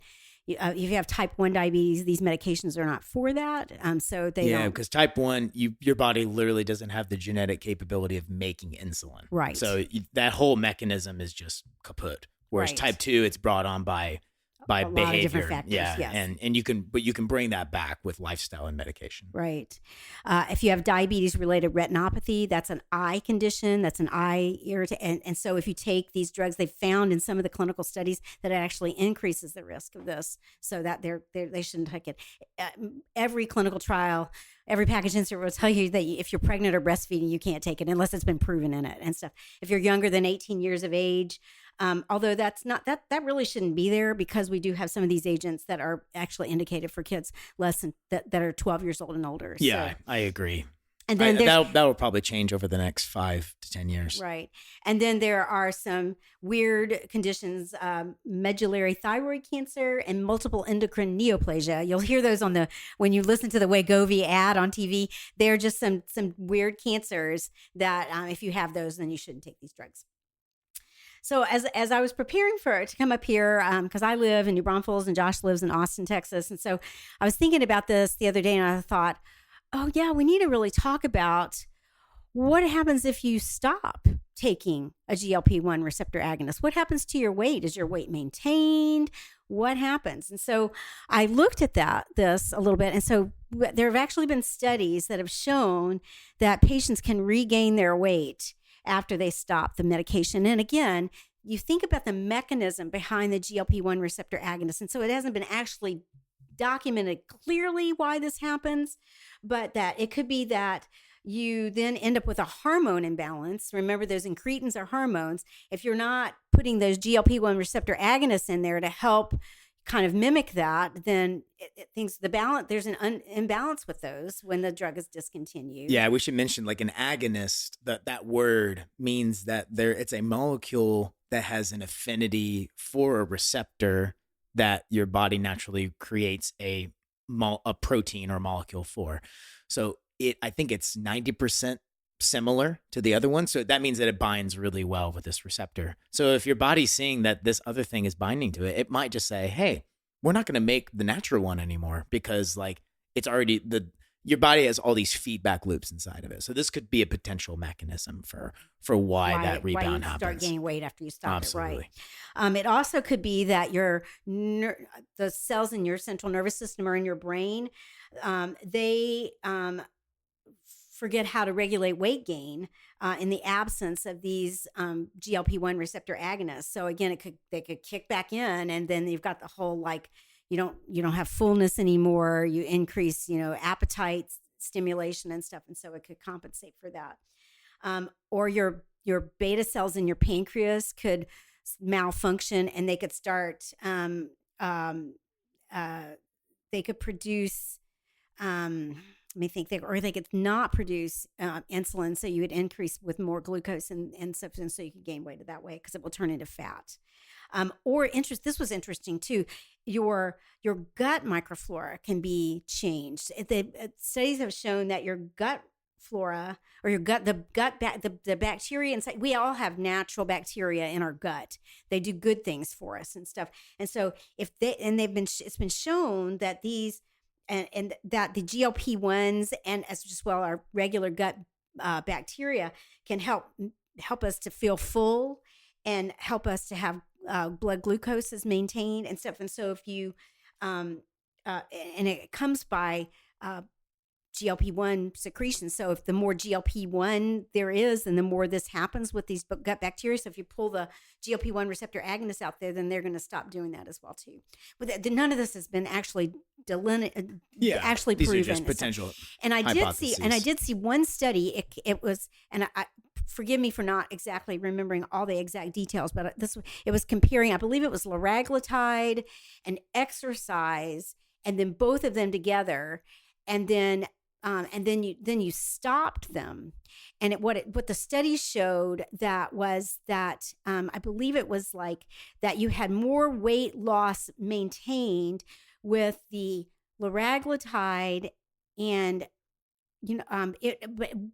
If you have type 1 diabetes, these medications are not for that. So they don't. Because type 1, your body literally doesn't have the genetic capability of making insulin. Right. So that whole mechanism is just kaput. Whereas type 2, it's brought on by a behavior. lot of different factors, yes. And you can bring that back with lifestyle and medication. Right. If you have diabetes related retinopathy, that's an eye condition, that's an eye irritant. And so if you take these drugs, they've found in some of the clinical studies that it actually increases the risk of this, so that they shouldn't take it. Every clinical trial, every package insert will tell you that if you're pregnant or breastfeeding, you can't take it unless it's been proven in it and stuff. If you're younger than 18 years of age, although that's not that really shouldn't be there, because we do have some of these agents that are actually indicated for kids less than that are 12 years old and older. Yeah, so. I agree. And then that will probably change over the next 5 to 10 years. Right. And then there are some weird conditions, medullary thyroid cancer and multiple endocrine neoplasia. You'll hear those when you listen to the Wegovy ad on TV. They're just some weird cancers that if you have those, then you shouldn't take these drugs. So as I was preparing to come up here, because I live in New Braunfels and Josh lives in Austin, Texas. And so I was thinking about this the other day, and I thought, oh yeah, we need to really talk about what happens if you stop taking a GLP-1 receptor agonist. What happens to your weight? Is your weight maintained? What happens? And so I looked at this a little bit. And so there have actually been studies that have shown that patients can regain their weight after they stop the medication. And again, you think about the mechanism behind the GLP-1 receptor agonist. And so it hasn't been actually documented clearly why this happens, but that it could be that you then end up with a hormone imbalance. Remember, those incretins are hormones. If you're not putting those GLP-1 receptor agonists in there to help kind of mimic that, then there's an imbalance with those when the drug is discontinued. Yeah, we should mention like an agonist, that word means that it's a molecule that has an affinity for a receptor that your body naturally creates a protein or molecule for. So I think it's 90% similar to the other one. So that means that it binds really well with this receptor. So if your body's seeing that this other thing is binding to it, it might just say, hey, we're not going to make the natural one anymore, because like it's already your body has all these feedback loops inside of it. So this could be a potential mechanism for why that rebound you happens. Start gaining weight after you stop Absolutely. it, right? It also could be that the cells in your central nervous system or in your brain, they forget how to regulate weight gain in the absence of these GLP-1 receptor agonists. So again, they could kick back in, and then you've got the whole like you don't have fullness anymore. You increase appetite stimulation and stuff, and so it could compensate for that. Or your beta cells in your pancreas could malfunction, and they could start. They could produce. They could not produce insulin, so you would increase with more glucose and substance, so you could gain weight that way because it will turn into fat. This was interesting too. Your gut microflora can be changed. Studies have shown that your gut flora or the bacteria inside, we all have natural bacteria in our gut. They do good things for us and stuff. And so it's been shown that these and that the GLP-1s and as well our regular gut bacteria can help us to feel full and help us to have blood glucose is maintained and stuff. And so if you and it comes by GLP-1 secretion. So if the more GLP-1 there is, then the more this happens with these gut bacteria. So if you pull the GLP-1 receptor agonists out there, then they're going to stop doing that as well too. But none of this has been actually actually these proven. Are just potential. And I did see one study. It was, and I forgive me for not exactly remembering all the exact details, but it was comparing. I believe it was liraglutide and exercise, and then both of them together, and then you stopped them, and what the study showed was that I believe it was like that you had more weight loss maintained with the liraglutide and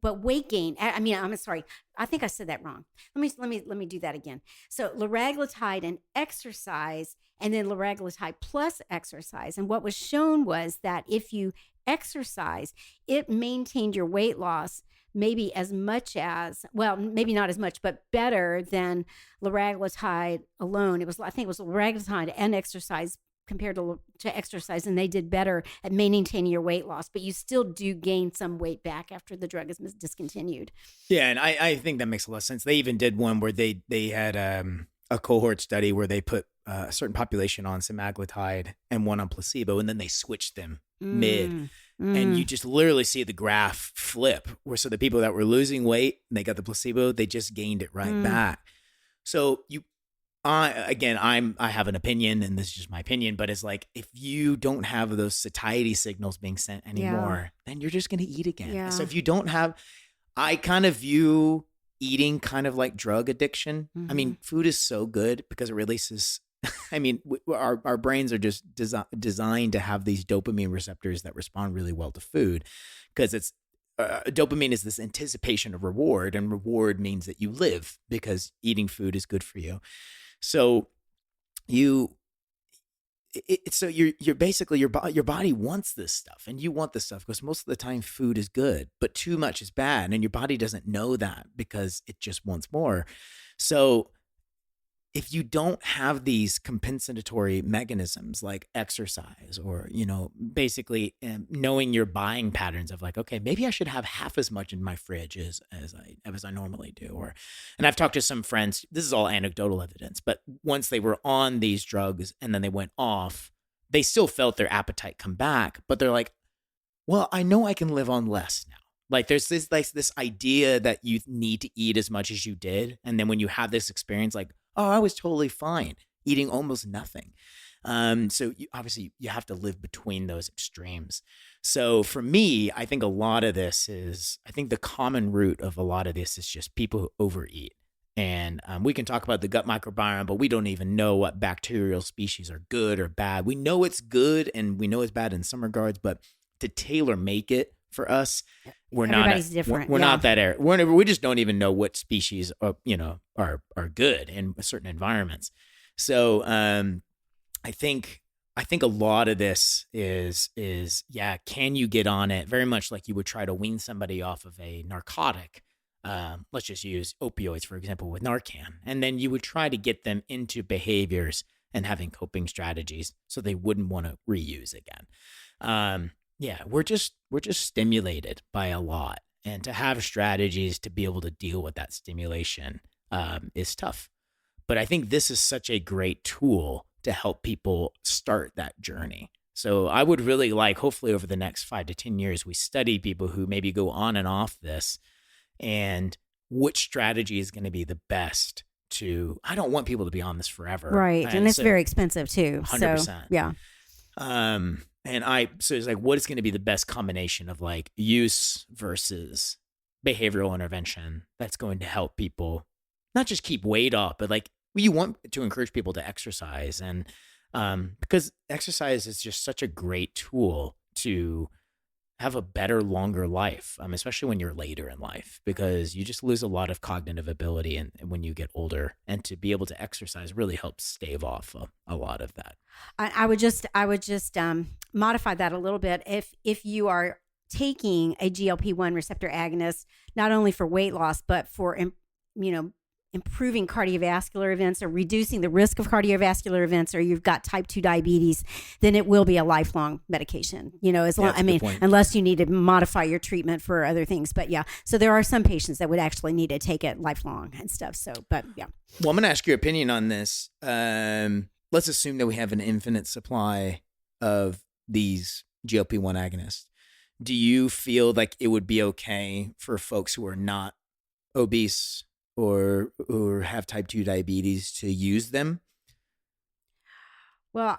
but weight gain. I'm sorry. I think I said that wrong. Let me do that again. So liraglutide and exercise, and then liraglutide plus exercise. And what was shown was that if you exercise, it maintained your weight loss maybe as much as, well, maybe not as much, but better than liraglutide alone. I think it was liraglutide and exercise compared to exercise, and they did better at maintaining your weight loss, but you still do gain some weight back after the drug is discontinued. Yeah, and I think that makes a lot of sense. They even did one where they had a cohort study where they put a certain population on semaglutide and one on placebo, and then they switched them mid. And you just literally see the graph flip, where so the people that were losing weight and they got the placebo, they just gained it right back. So I have an opinion, and this is just my opinion, but it's like, if you don't have those satiety signals being sent anymore, then you're just going to eat again. Yeah. So if you don't have, I kind of view eating kind of like drug addiction. I mean, food is so good because it releases, our brains are just designed to have these dopamine receptors that respond really well to food, because it's, dopamine is this anticipation of reward, and reward means that you live because eating food is good for you. So you're basically your body wants this stuff, and you want this stuff because most of the time food is good, but too much is bad, and your body doesn't know that because it just wants more. So if you don't have these compensatory mechanisms like exercise, or, basically knowing your buying patterns of like, okay, maybe I should have half as much in my fridge as I normally do. And I've talked to some friends, this is all anecdotal evidence, but once they were on these drugs and then they went off, they still felt their appetite come back, but they're like, well, I know I can live on less now. Like there's this idea that you need to eat as much as you did. And then when you have this experience, like, oh, I was totally fine eating almost nothing. So obviously you have to live between those extremes. So for me, I think a lot of this is, I think the common root of a lot of this is just people who overeat. And we can talk about the gut microbiome, but we don't even know what bacterial species are good or bad. We know it's good and we know it's bad in some regards, but to tailor make it for us, Everybody's different. We're not that area. We just don't even know what species are good in certain environments. So I think I think a lot of this is yeah, can you get on it? Very much like you would try to wean somebody off of a narcotic. Let's just use opioids, for example, with Narcan. And then you would try to get them into behaviors and having coping strategies so they wouldn't want to reuse again. Yeah, we're just stimulated by a lot. And to have strategies to be able to deal with that stimulation is tough. But I think this is such a great tool to help people start that journey. So I would really like, hopefully over the next 5 to 10 years, we study people who maybe go on and off this and which strategy is going to be the best to, I don't want people to be on this forever. Right. And it's very expensive too. 100%. So, yeah. So it's like, what is going to be the best combination of like use versus behavioral intervention that's going to help people not just keep weight off, but like you want to encourage people to exercise. And because exercise is just such a great tool to have a better, longer life, especially when you're later in life, because you just lose a lot of cognitive ability and when you get older. And to be able to exercise really helps stave off a lot of that. I would just modify that a little bit. If you are taking a GLP-1 receptor agonist, not only for weight loss, but for, improving cardiovascular events or reducing the risk of cardiovascular events, or you've got type 2 diabetes, then it will be a lifelong medication, unless you need to modify your treatment for other things. But yeah, so there are some patients that would actually need to take it lifelong and stuff. So, but yeah. Well, I'm going to ask your opinion on this. Let's assume that we have an infinite supply of these GLP-1 agonists. Do you feel like it would be okay for folks who are not obese or have type 2 diabetes to use them? Well,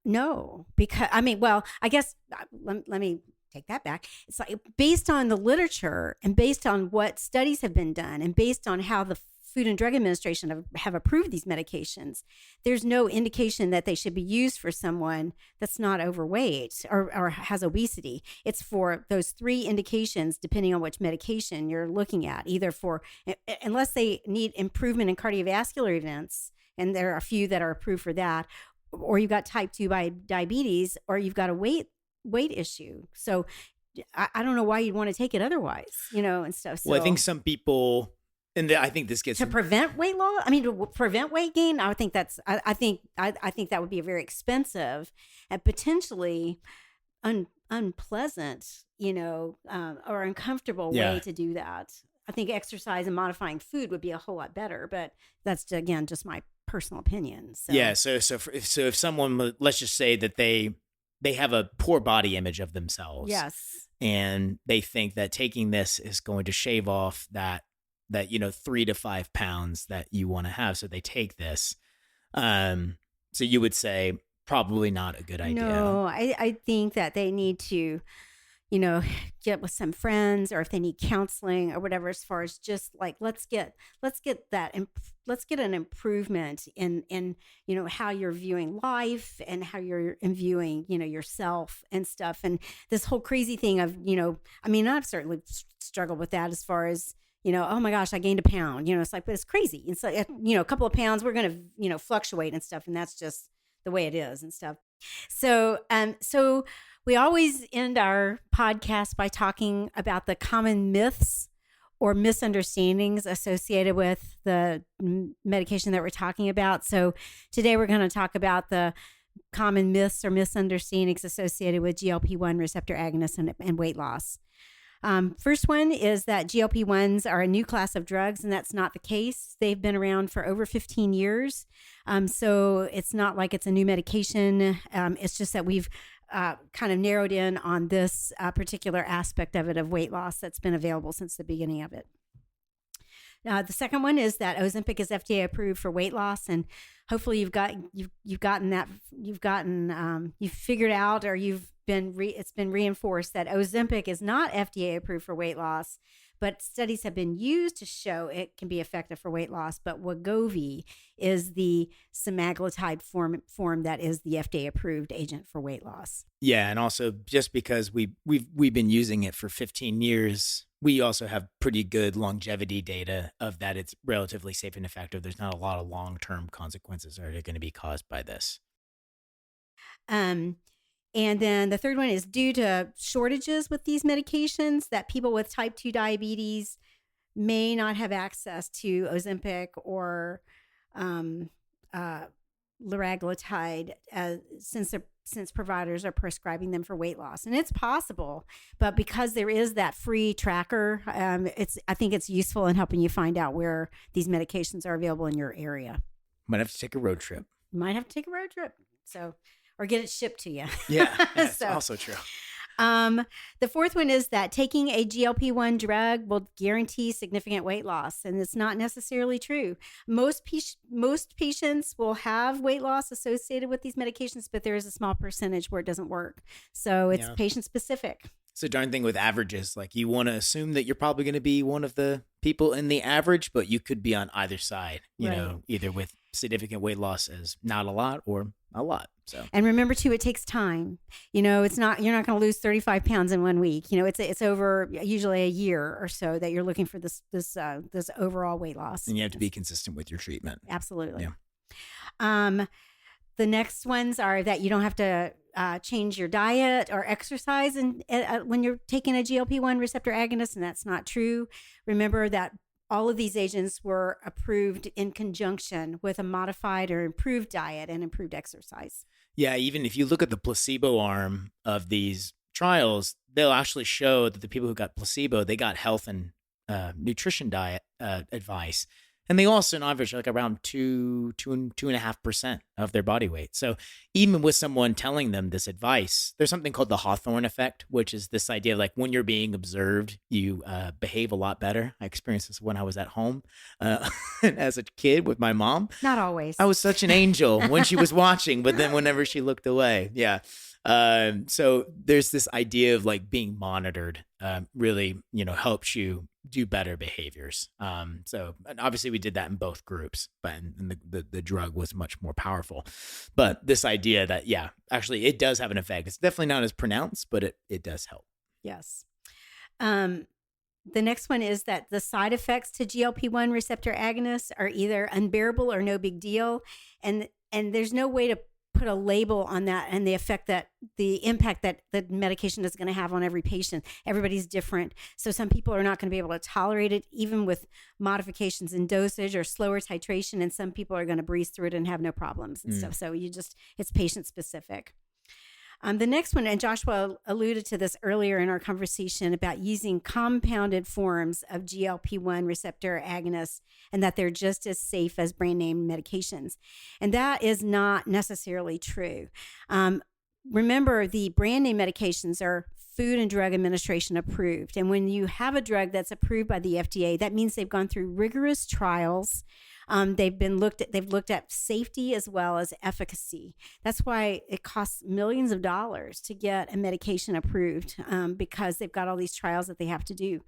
no, because I guess let me take that back. It's like based on the literature and based on what studies have been done and based on how the Food and Drug Administration have approved these medications, there's no indication that they should be used for someone that's not overweight or has obesity. It's for those 3 indications, depending on which medication you're looking at, either for, unless they need improvement in cardiovascular events, and there are a few that are approved for that, or you've got type 2 diabetes, or you've got a weight issue. So I don't know why you'd want to take it otherwise, and stuff. So, well, I think some people... And I think this gets to prevent weight loss. To prevent weight gain. I think that's. I think that would be a very expensive and potentially unpleasant, or uncomfortable way to do that. I think exercise and modifying food would be a whole lot better. But that's again just my personal opinion. So. Yeah. So if someone, let's just say that they have a poor body image of themselves. Yes. And they think that taking this is going to shave off that 3 to 5 pounds that you want to have. So they take this. So you would say probably not a good idea. No, I think that they need to, get with some friends, or if they need counseling or whatever, as far as just like, let's get an improvement in how you're viewing life and how you're viewing, yourself and stuff. And this whole crazy thing of, I've certainly struggled with that as far as, oh my gosh, I gained a pound, it's like, but it's crazy. It's like, a couple of pounds, we're going to, fluctuate and stuff. And that's just the way it is and stuff. So we always end our podcast by talking about the common myths or misunderstandings associated with the medication that we're talking about. So today we're going to talk about the common myths or misunderstandings associated with GLP-1 receptor agonists and weight loss. First one is that GLP-1s are a new class of drugs, and that's not the case. They've been around for over 15 years. So it's not like it's a new medication. It's just that we've kind of narrowed in on this particular aspect of it, of weight loss, that's been available since the beginning of it. The second one is that Ozempic is FDA approved for weight loss, and hopefully you've figured out, or it's been reinforced that Ozempic is not FDA approved for weight loss, but studies have been used to show it can be effective for weight loss. But Wegovy is the semaglutide form that is the FDA approved agent for weight loss. Yeah, and also just because we've been using it for 15 years, we also have pretty good longevity data of that it's relatively safe and effective. There's not a lot of long-term consequences that are going to be caused by this. And then the third one is due to shortages with these medications that people with type 2 diabetes may not have access to Ozempic or um, uh, liraglutide since providers are prescribing them for weight loss. And it's possible, but because there is that free tracker, I think it's useful in helping you find out where these medications are available in your area. Might have to take a road trip. Might have to take a road trip. So, or get it shipped to you. Yeah, that's also true. The fourth one is that taking a GLP-1 drug will guarantee significant weight loss, and it's not necessarily true. Most patients will have weight loss associated with these medications, but there is a small percentage where it doesn't work. So it's patient specific. It's a darn thing with averages. Like, you want to assume that you're probably going to be one of the people in the average, but you could be on either side, you know, either with significant weight loss as not a lot or a lot. So, and remember too, it takes time. You know, you're not going to lose 35 pounds in 1 week. You know, it's over usually a year or so that you're looking for this overall weight loss. And you have to be consistent with your treatment. Absolutely. Yeah. The next ones are that you don't have to change your diet or exercise and when you're taking a GLP-1 receptor agonist, and that's not true. Remember that all of these agents were approved in conjunction with a modified or improved diet and improved exercise. Yeah, even if you look at the placebo arm of these trials, they'll actually show that the people who got placebo, they got health and nutrition diet advice. And they also on average like around 2.5% of their body weight. So even with someone telling them this advice, there's something called the Hawthorne effect, which is this idea of like when you're being observed, you behave a lot better. I experienced this when I was at home as a kid with my mom. Not always. I was such an angel when she was watching, but then whenever she looked away, so there's this idea of like being monitored really, helps you do better behaviors. So and obviously we did that in both groups, but the drug was much more powerful. But this idea that, actually it does have an effect. It's definitely not as pronounced, but it does help. Yes. The next one is that the side effects to GLP-1 receptor agonists are either unbearable or no big deal. And there's no way to put a label on that and the impact that the medication is going to have on every patient. Everybody's different. So some people are not going to be able to tolerate it, even with modifications in dosage or slower titration. And some people are going to breeze through it and have no problems and stuff. So it's patient specific. The next one, and Joshua alluded to this earlier in our conversation about using compounded forms of GLP-1 receptor agonists and that they're just as safe as brand name medications. And that is not necessarily true. Remember, the brand name medications are Food and Drug Administration approved. And when you have a drug that's approved by the FDA, that means they've gone through rigorous trials. They've looked at safety as well as efficacy. That's why it costs millions of dollars to get a medication approved, because they've got all these trials that they have to do.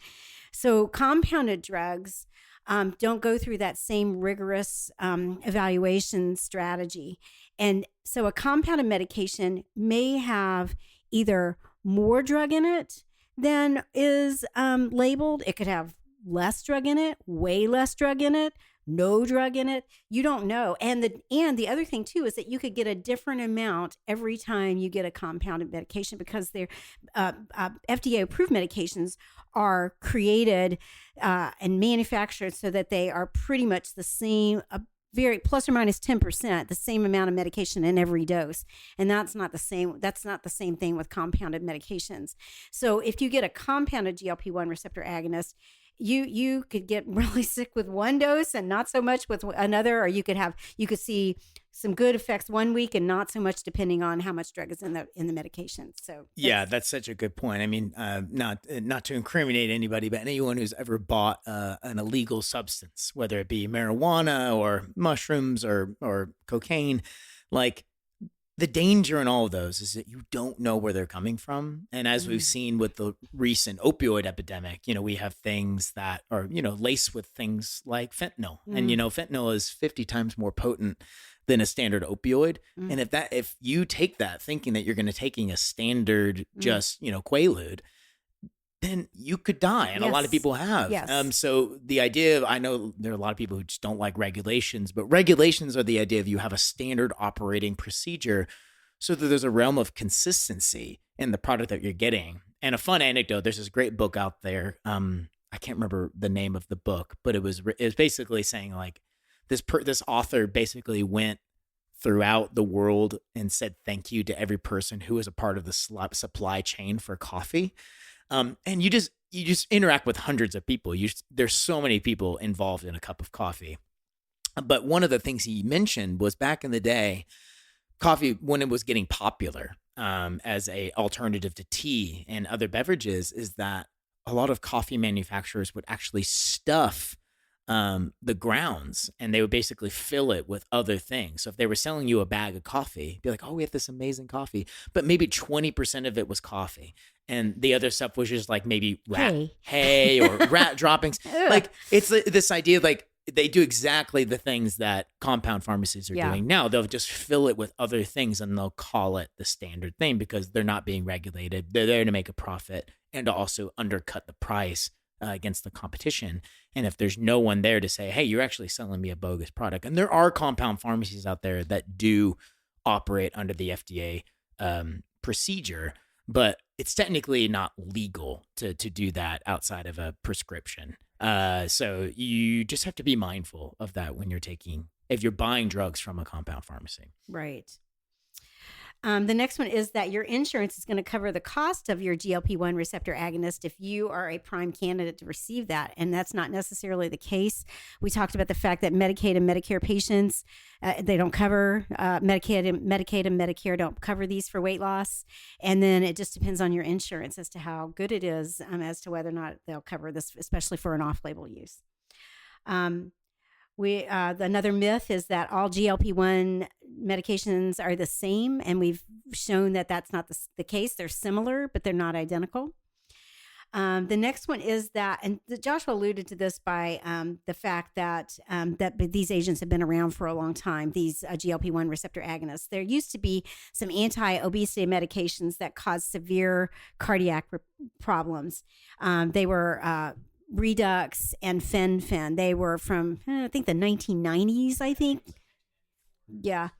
So compounded drugs don't go through that same rigorous evaluation strategy. And so a compounded medication may have either more drug in it than is labeled. It could have less drug in it, way less drug in it, no drug in it. You don't know. And the other thing too is that you could get a different amount every time you get a compounded medication, because they're FDA approved medications are created and manufactured so that they are pretty much the same, very plus or minus 10%, the same amount of medication in every dose. And that's not the same thing with compounded medications. So if you get a compounded GLP-1 receptor agonist, you could get really sick with one dose and not so much with another, or you could see some good effects 1 week and not so much, depending on how much drug is in the medication. So that's such a good point. I mean, not to incriminate anybody, but anyone who's ever bought an illegal substance, whether it be marijuana or mushrooms or cocaine, like, the danger in all of those is that you don't know where they're coming from. And as we've seen with the recent opioid epidemic, we have things that are, laced with things like fentanyl. And, fentanyl is 50 times more potent than a standard opioid. And if you take that thinking that you're going to taking a standard just, Quaalude, then you could die. And a lot of people have. Yes. So the idea of, I know there are a lot of people who just don't like regulations, but regulations are the idea of you have a standard operating procedure so that there's a realm of consistency in the product that you're getting. And a fun anecdote, there's this great book out there. I can't remember the name of the book, but it was basically saying like this author basically went throughout the world and said thank you to every person who was a part of the supply chain for coffee. And you just interact with hundreds of people. There's so many people involved in a cup of coffee. But one of the things he mentioned was back in the day, coffee, when it was getting popular as a alternative to tea and other beverages, is that a lot of coffee manufacturers would actually stuff the grounds, and they would basically fill it with other things. So if they were selling you a bag of coffee, be like, oh, we have this amazing coffee, but maybe 20% of it was coffee. And the other stuff was just like maybe hay or rat droppings. Like it's this idea, like they do exactly the things that compound pharmacies are doing now. They'll just fill it with other things and they'll call it the standard thing because they're not being regulated. They're there to make a profit and to also undercut the price against the competition. And if there's no one there to say, hey, you're actually selling me a bogus product. And there are compound pharmacies out there that do operate under the FDA procedure, but it's technically not legal to do that outside of a prescription. So you just have to be mindful of that when if you're buying drugs from a compound pharmacy. Right. The next one is that your insurance is going to cover the cost of your GLP-1 receptor agonist if you are a prime candidate to receive that. And that's not necessarily the case. We talked about the fact that Medicaid and Medicare patients, they don't cover Medicaid and Medicare don't cover these for weight loss. And then it just depends on your insurance as to how good it is as to whether or not they'll cover this, especially for an off-label use. Another myth is that all GLP-1 medications are the same, and we've shown that that's not the case. They're similar, but they're not identical. The next one is that, and Joshua alluded to this by the fact that these agents have been around for a long time, these GLP-1 receptor agonists. There used to be some anti-obesity medications that cause severe cardiac problems. They were Redux and Fen-Phen. They were from, I think, the 1990s, I think. Yeah.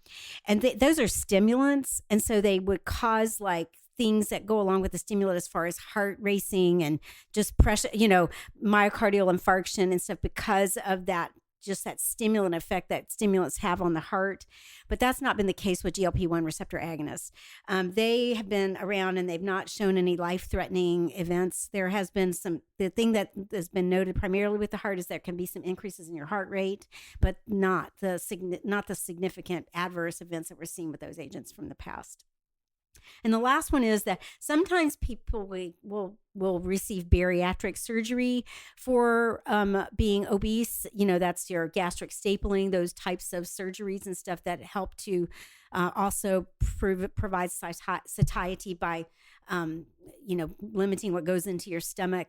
And those are stimulants. And so they would cause like things that go along with the stimulant as far as heart racing and just pressure, myocardial infarction and stuff because of that, just that stimulant effect that stimulants have on the heart. But that's not been the case with GLP-1 receptor agonists. They have been around and they've not shown any life-threatening events. There has been the thing that has been noted primarily with the heart is there can be some increases in your heart rate, but not the significant adverse events that we're seeing with those agents from the past. And the last one is that sometimes people will receive bariatric surgery for being obese. That's your gastric stapling, those types of surgeries and stuff that help to also provide satiety by, limiting what goes into your stomach.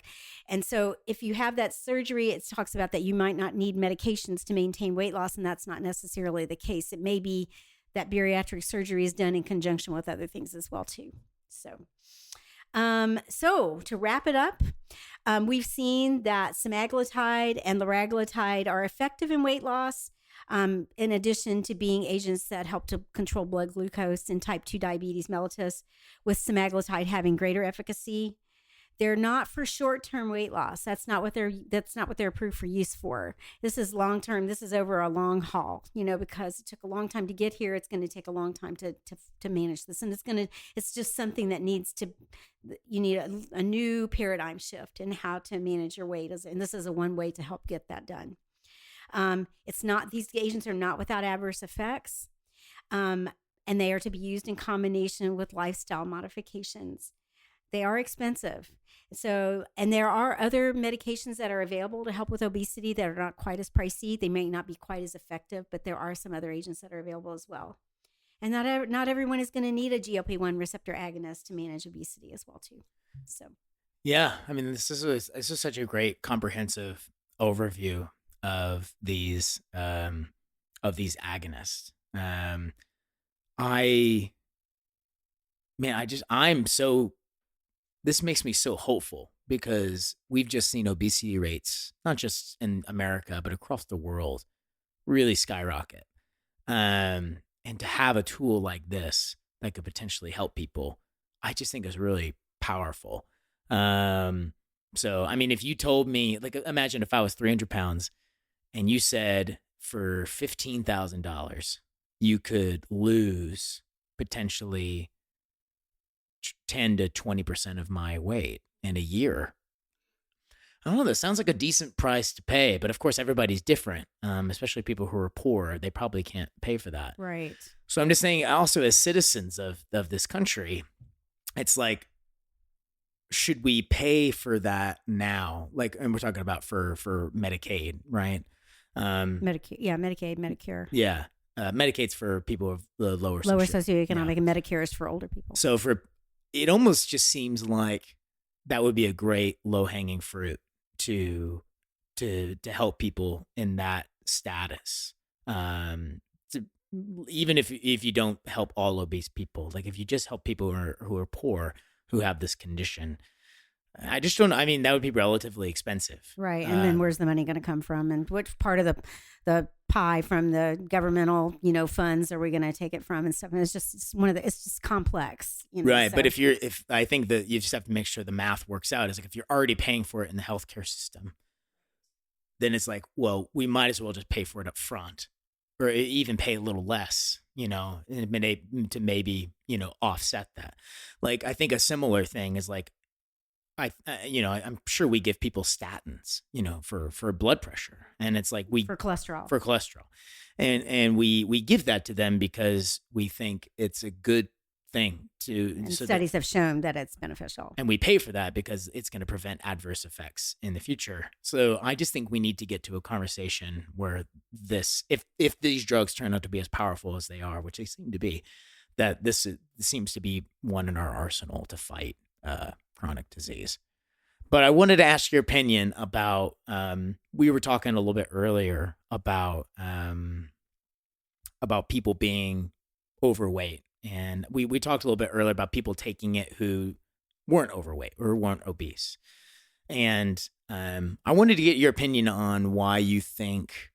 And so if you have that surgery, it talks about that you might not need medications to maintain weight loss, and that's not necessarily the case. It may be that bariatric surgery is done in conjunction with other things as well too. So to wrap it up, we've seen that semaglutide and liraglutide are effective in weight loss, in addition to being agents that help to control blood glucose in type 2 diabetes mellitus, with semaglutide having greater efficacy. They're not for short-term weight loss. That's not what they're approved for use for. This is long-term. This is over a long haul, because it took a long time to get here. It's going to take a long time to manage this. And it's just something that you need a new paradigm shift in how to manage your weight. And this is one way to help get that done. These agents are not without adverse effects. And they are to be used in combination with lifestyle modifications. They are expensive. And there are other medications that are available to help with obesity that are not quite as pricey. They may not be quite as effective, but there are some other agents that are available as well. And not everyone is going to need a GLP-1 receptor agonist to manage obesity as well too. So, yeah, I mean, this is such a great comprehensive overview of these agonists. This makes me so hopeful because we've just seen obesity rates, not just in America, but across the world, really skyrocket. And to have a tool like this that could potentially help people, I just think is really powerful. So, I mean, if you told me, like, imagine if I was 300 pounds and you said for $15,000, you could lose potentially 10 to 20% of my weight in a year. I don't know. That sounds like a decent price to pay, but of course, everybody's different, especially people who are poor. They probably can't pay for that. Right. So I'm just saying, also as citizens of this country, it's like, should we pay for that now? Like, and we're talking about for Medicaid, right? Medicaid, Medicare. Yeah. Medicaid's for people of the lower socioeconomic, and Medicare is for older people. So it almost just seems like that would be a great low hanging fruit to help people in that status. Even if you don't help all obese people, like if you just help people who are poor, who have this condition, I just don't. I mean, that would be relatively expensive, right? And then where's the money going to come from, and which part of the pie from the governmental, funds are we going to take it from, and stuff? And it's just it's just complex, right? So. But if I think that you just have to make sure the math works out. Is like if you're already paying for it in the healthcare system, then it's like, well, we might as well just pay for it up front, or even pay a little less, to maybe offset that. Like I think a similar thing is like, I'm sure we give people statins, for blood pressure, and it's like for cholesterol, and we give that to them because we think it's a good thing to. And studies have shown that it's beneficial, and we pay for that because it's going to prevent adverse effects in the future. So I just think we need to get to a conversation where if these drugs turn out to be as powerful as they are, which they seem to be, that this seems to be one in our arsenal to fight chronic disease. But I wanted to ask your opinion about, we were talking a little bit earlier about people being overweight. And we talked a little bit earlier about people taking it who weren't overweight or weren't obese. And I wanted to get your opinion on why you think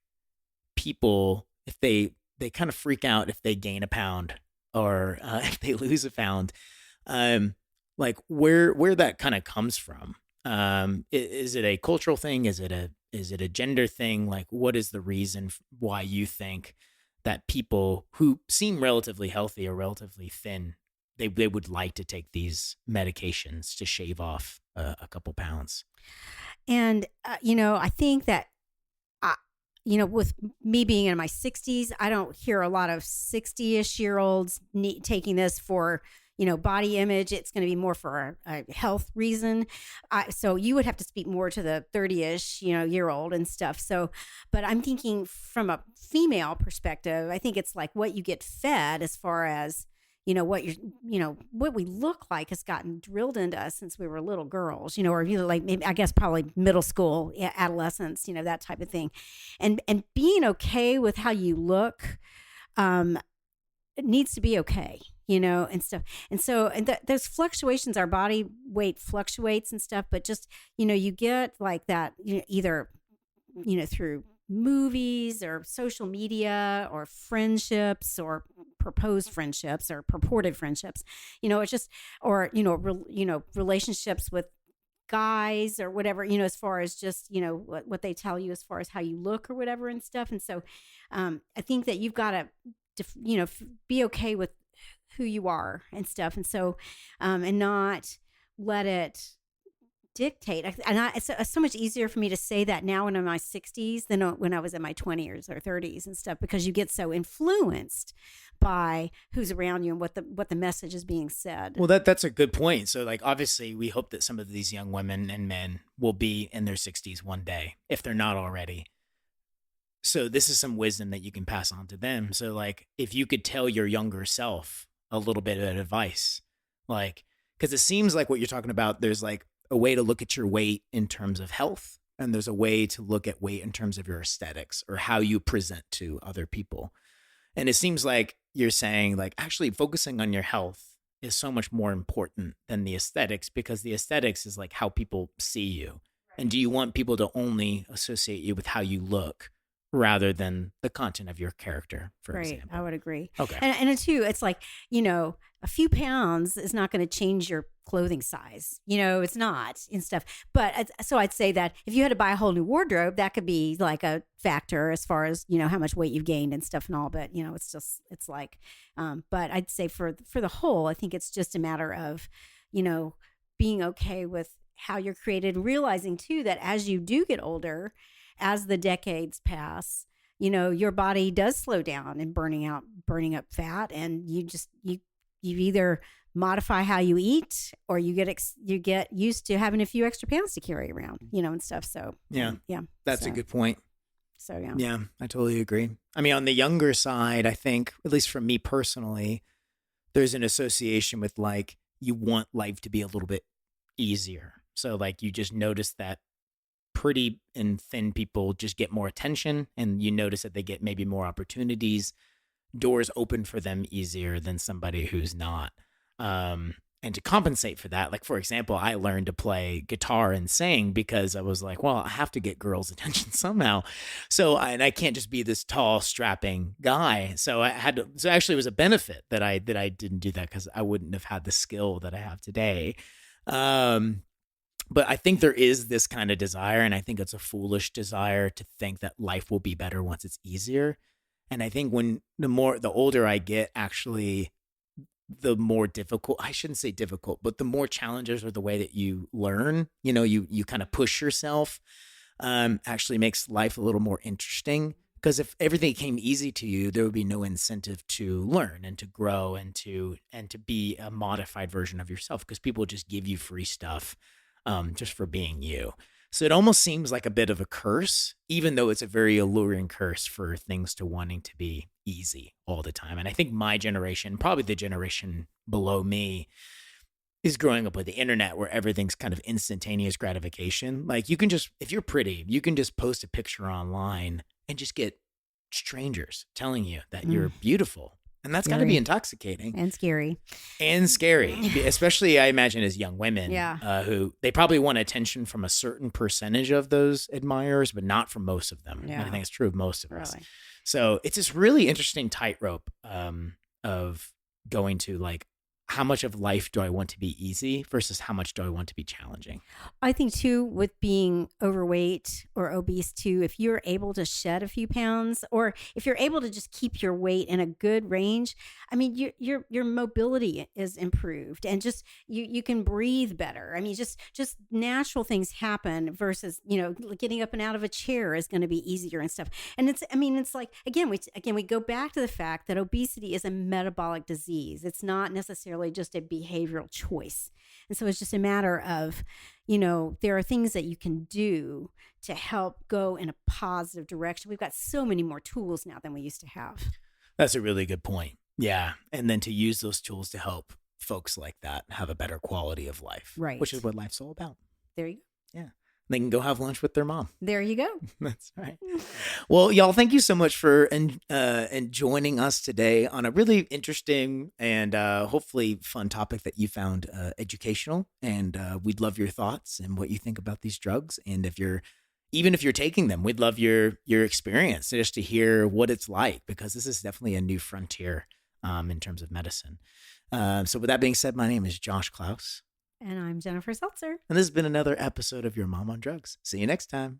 people, if they kind of freak out if they gain a pound or if they lose a pound, like where that kind of comes from. Is it a cultural thing? Is it a gender thing? Like, what is the reason why you think that people who seem relatively healthy or relatively thin, they would like to take these medications to shave off a couple pounds? And, I think that, with me being in my 60s, I don't hear a lot of 60-ish year olds taking this for, body image. It's going to be more for a health reason. So you would have to speak more to the 30-ish, year old and stuff. So, but I'm thinking from a female perspective, I think it's like what you get fed as far as, what what we look like has gotten drilled into us since we were little girls, or like maybe, I guess probably middle school, adolescence, that type of thing. And being okay with how you look, it needs to be okay, and stuff. And so, those fluctuations, our body weight fluctuates and stuff, but just, you get like that, either, through movies or social media or friendships or proposed friendships or purported friendships, it's just, or, relationships with guys or whatever, as far as just, what they tell you as far as how you look or whatever and stuff. And so, I think that you've got to, be okay with who you are and stuff. And so, and not let it dictate. And it's so much easier for me to say that now when I'm in my 60s than when I was in my 20s or 30s and stuff, because you get so influenced by who's around you and what the message is being said. Well, that's a good point. So like, obviously we hope that some of these young women and men will be in their 60s one day, if they're not already. So this is some wisdom that you can pass on to them. So like, if you could tell your younger self a little bit of advice, like, because it seems like what you're talking about, there's like a way to look at your weight in terms of health, and there's a way to look at weight in terms of your aesthetics or how you present to other people. And it seems like you're saying like actually focusing on your health is so much more important than the aesthetics, because the aesthetics is like how people see you. Right. And do you want people to only associate you with how you look rather than the content of your character, for example? I would agree. Okay. And too, it's like, a few pounds is not going to change your clothing size. It's not and stuff. But so I'd say that if you had to buy a whole new wardrobe, that could be like a factor as far as, how much weight you've gained and stuff and all. But, it's like, but I'd say for the whole, I think it's just a matter of, being okay with how you're created and realizing too that as you do get older, as the decades pass, your body does slow down and burning up fat, and you either modify how you eat or you get used to having a few extra pounds to carry around, and stuff. So yeah, that's so, a good point. So yeah, I totally agree. I mean, on the younger side, I think, at least for me personally, there's an association with like you want life to be a little bit easier. So like you just notice that pretty and thin people just get more attention, and you notice that they get maybe more opportunities, doors open for them easier than somebody who's not. And to compensate for that, like, for example, I learned to play guitar and sing because I was like, well, I have to get girls' attention somehow. So, and I can't just be this tall, strapping guy. So I had to, so actually it was a benefit that I didn't do that, because I wouldn't have had the skill that I have today. But I think there is this kind of desire, and I think it's a foolish desire to think that life will be better once it's easier. And I think when the older I get, actually, the more difficult, I shouldn't say difficult, but the more challenges or the way that you learn, you kind of push yourself, actually makes life a little more interesting. Because if everything came easy to you, there would be no incentive to learn and to grow and to be a modified version of yourself, because people just give you free stuff just for being you. So it almost seems like a bit of a curse, even though it's a very alluring curse for things to wanting to be easy all the time. And I think my generation, probably the generation below me, is growing up with the internet where everything's kind of instantaneous gratification. Like you can just, if you're pretty, you can just post a picture online and just get strangers telling you that you're beautiful. And that's got to be intoxicating. And scary. Especially, I imagine, as young women, Yeah. Who they probably want attention from a certain percentage of those admirers, but not from most of them. Yeah. And I think it's true of most of us. So it's this really interesting tightrope of going to like, how much of life do I want to be easy versus how much do I want to be challenging? I think too, with being overweight or obese too, if you're able to shed a few pounds, or if you're able to just keep your weight in a good range, I mean, your mobility is improved, and just you can breathe better. I mean, just natural things happen versus, getting up and out of a chair is going to be easier and stuff. And it's like, again, we go back to the fact that obesity is a metabolic disease. It's not necessarily just a behavioral choice. And so it's just a matter of, there are things that you can do to help go in a positive direction. We've got so many more tools now than we used to have. That's a really good point. Yeah. And then to use those tools to help folks like that have a better quality of life. Right. Which is what life's all about. There you go. Yeah. They can go have lunch with their mom. There you go. That's right. Well, y'all, thank you so much for joining us today on a really interesting and hopefully fun topic that you found educational. And we'd love your thoughts and what you think about these drugs. And if you're taking them, we'd love your experience, just to hear what it's like, because this is definitely a new frontier in terms of medicine. So with that being said, my name is Josh Klaus. And I'm Jennifer Seltzer. And this has been another episode of Your Mom on Drugs. See you next time.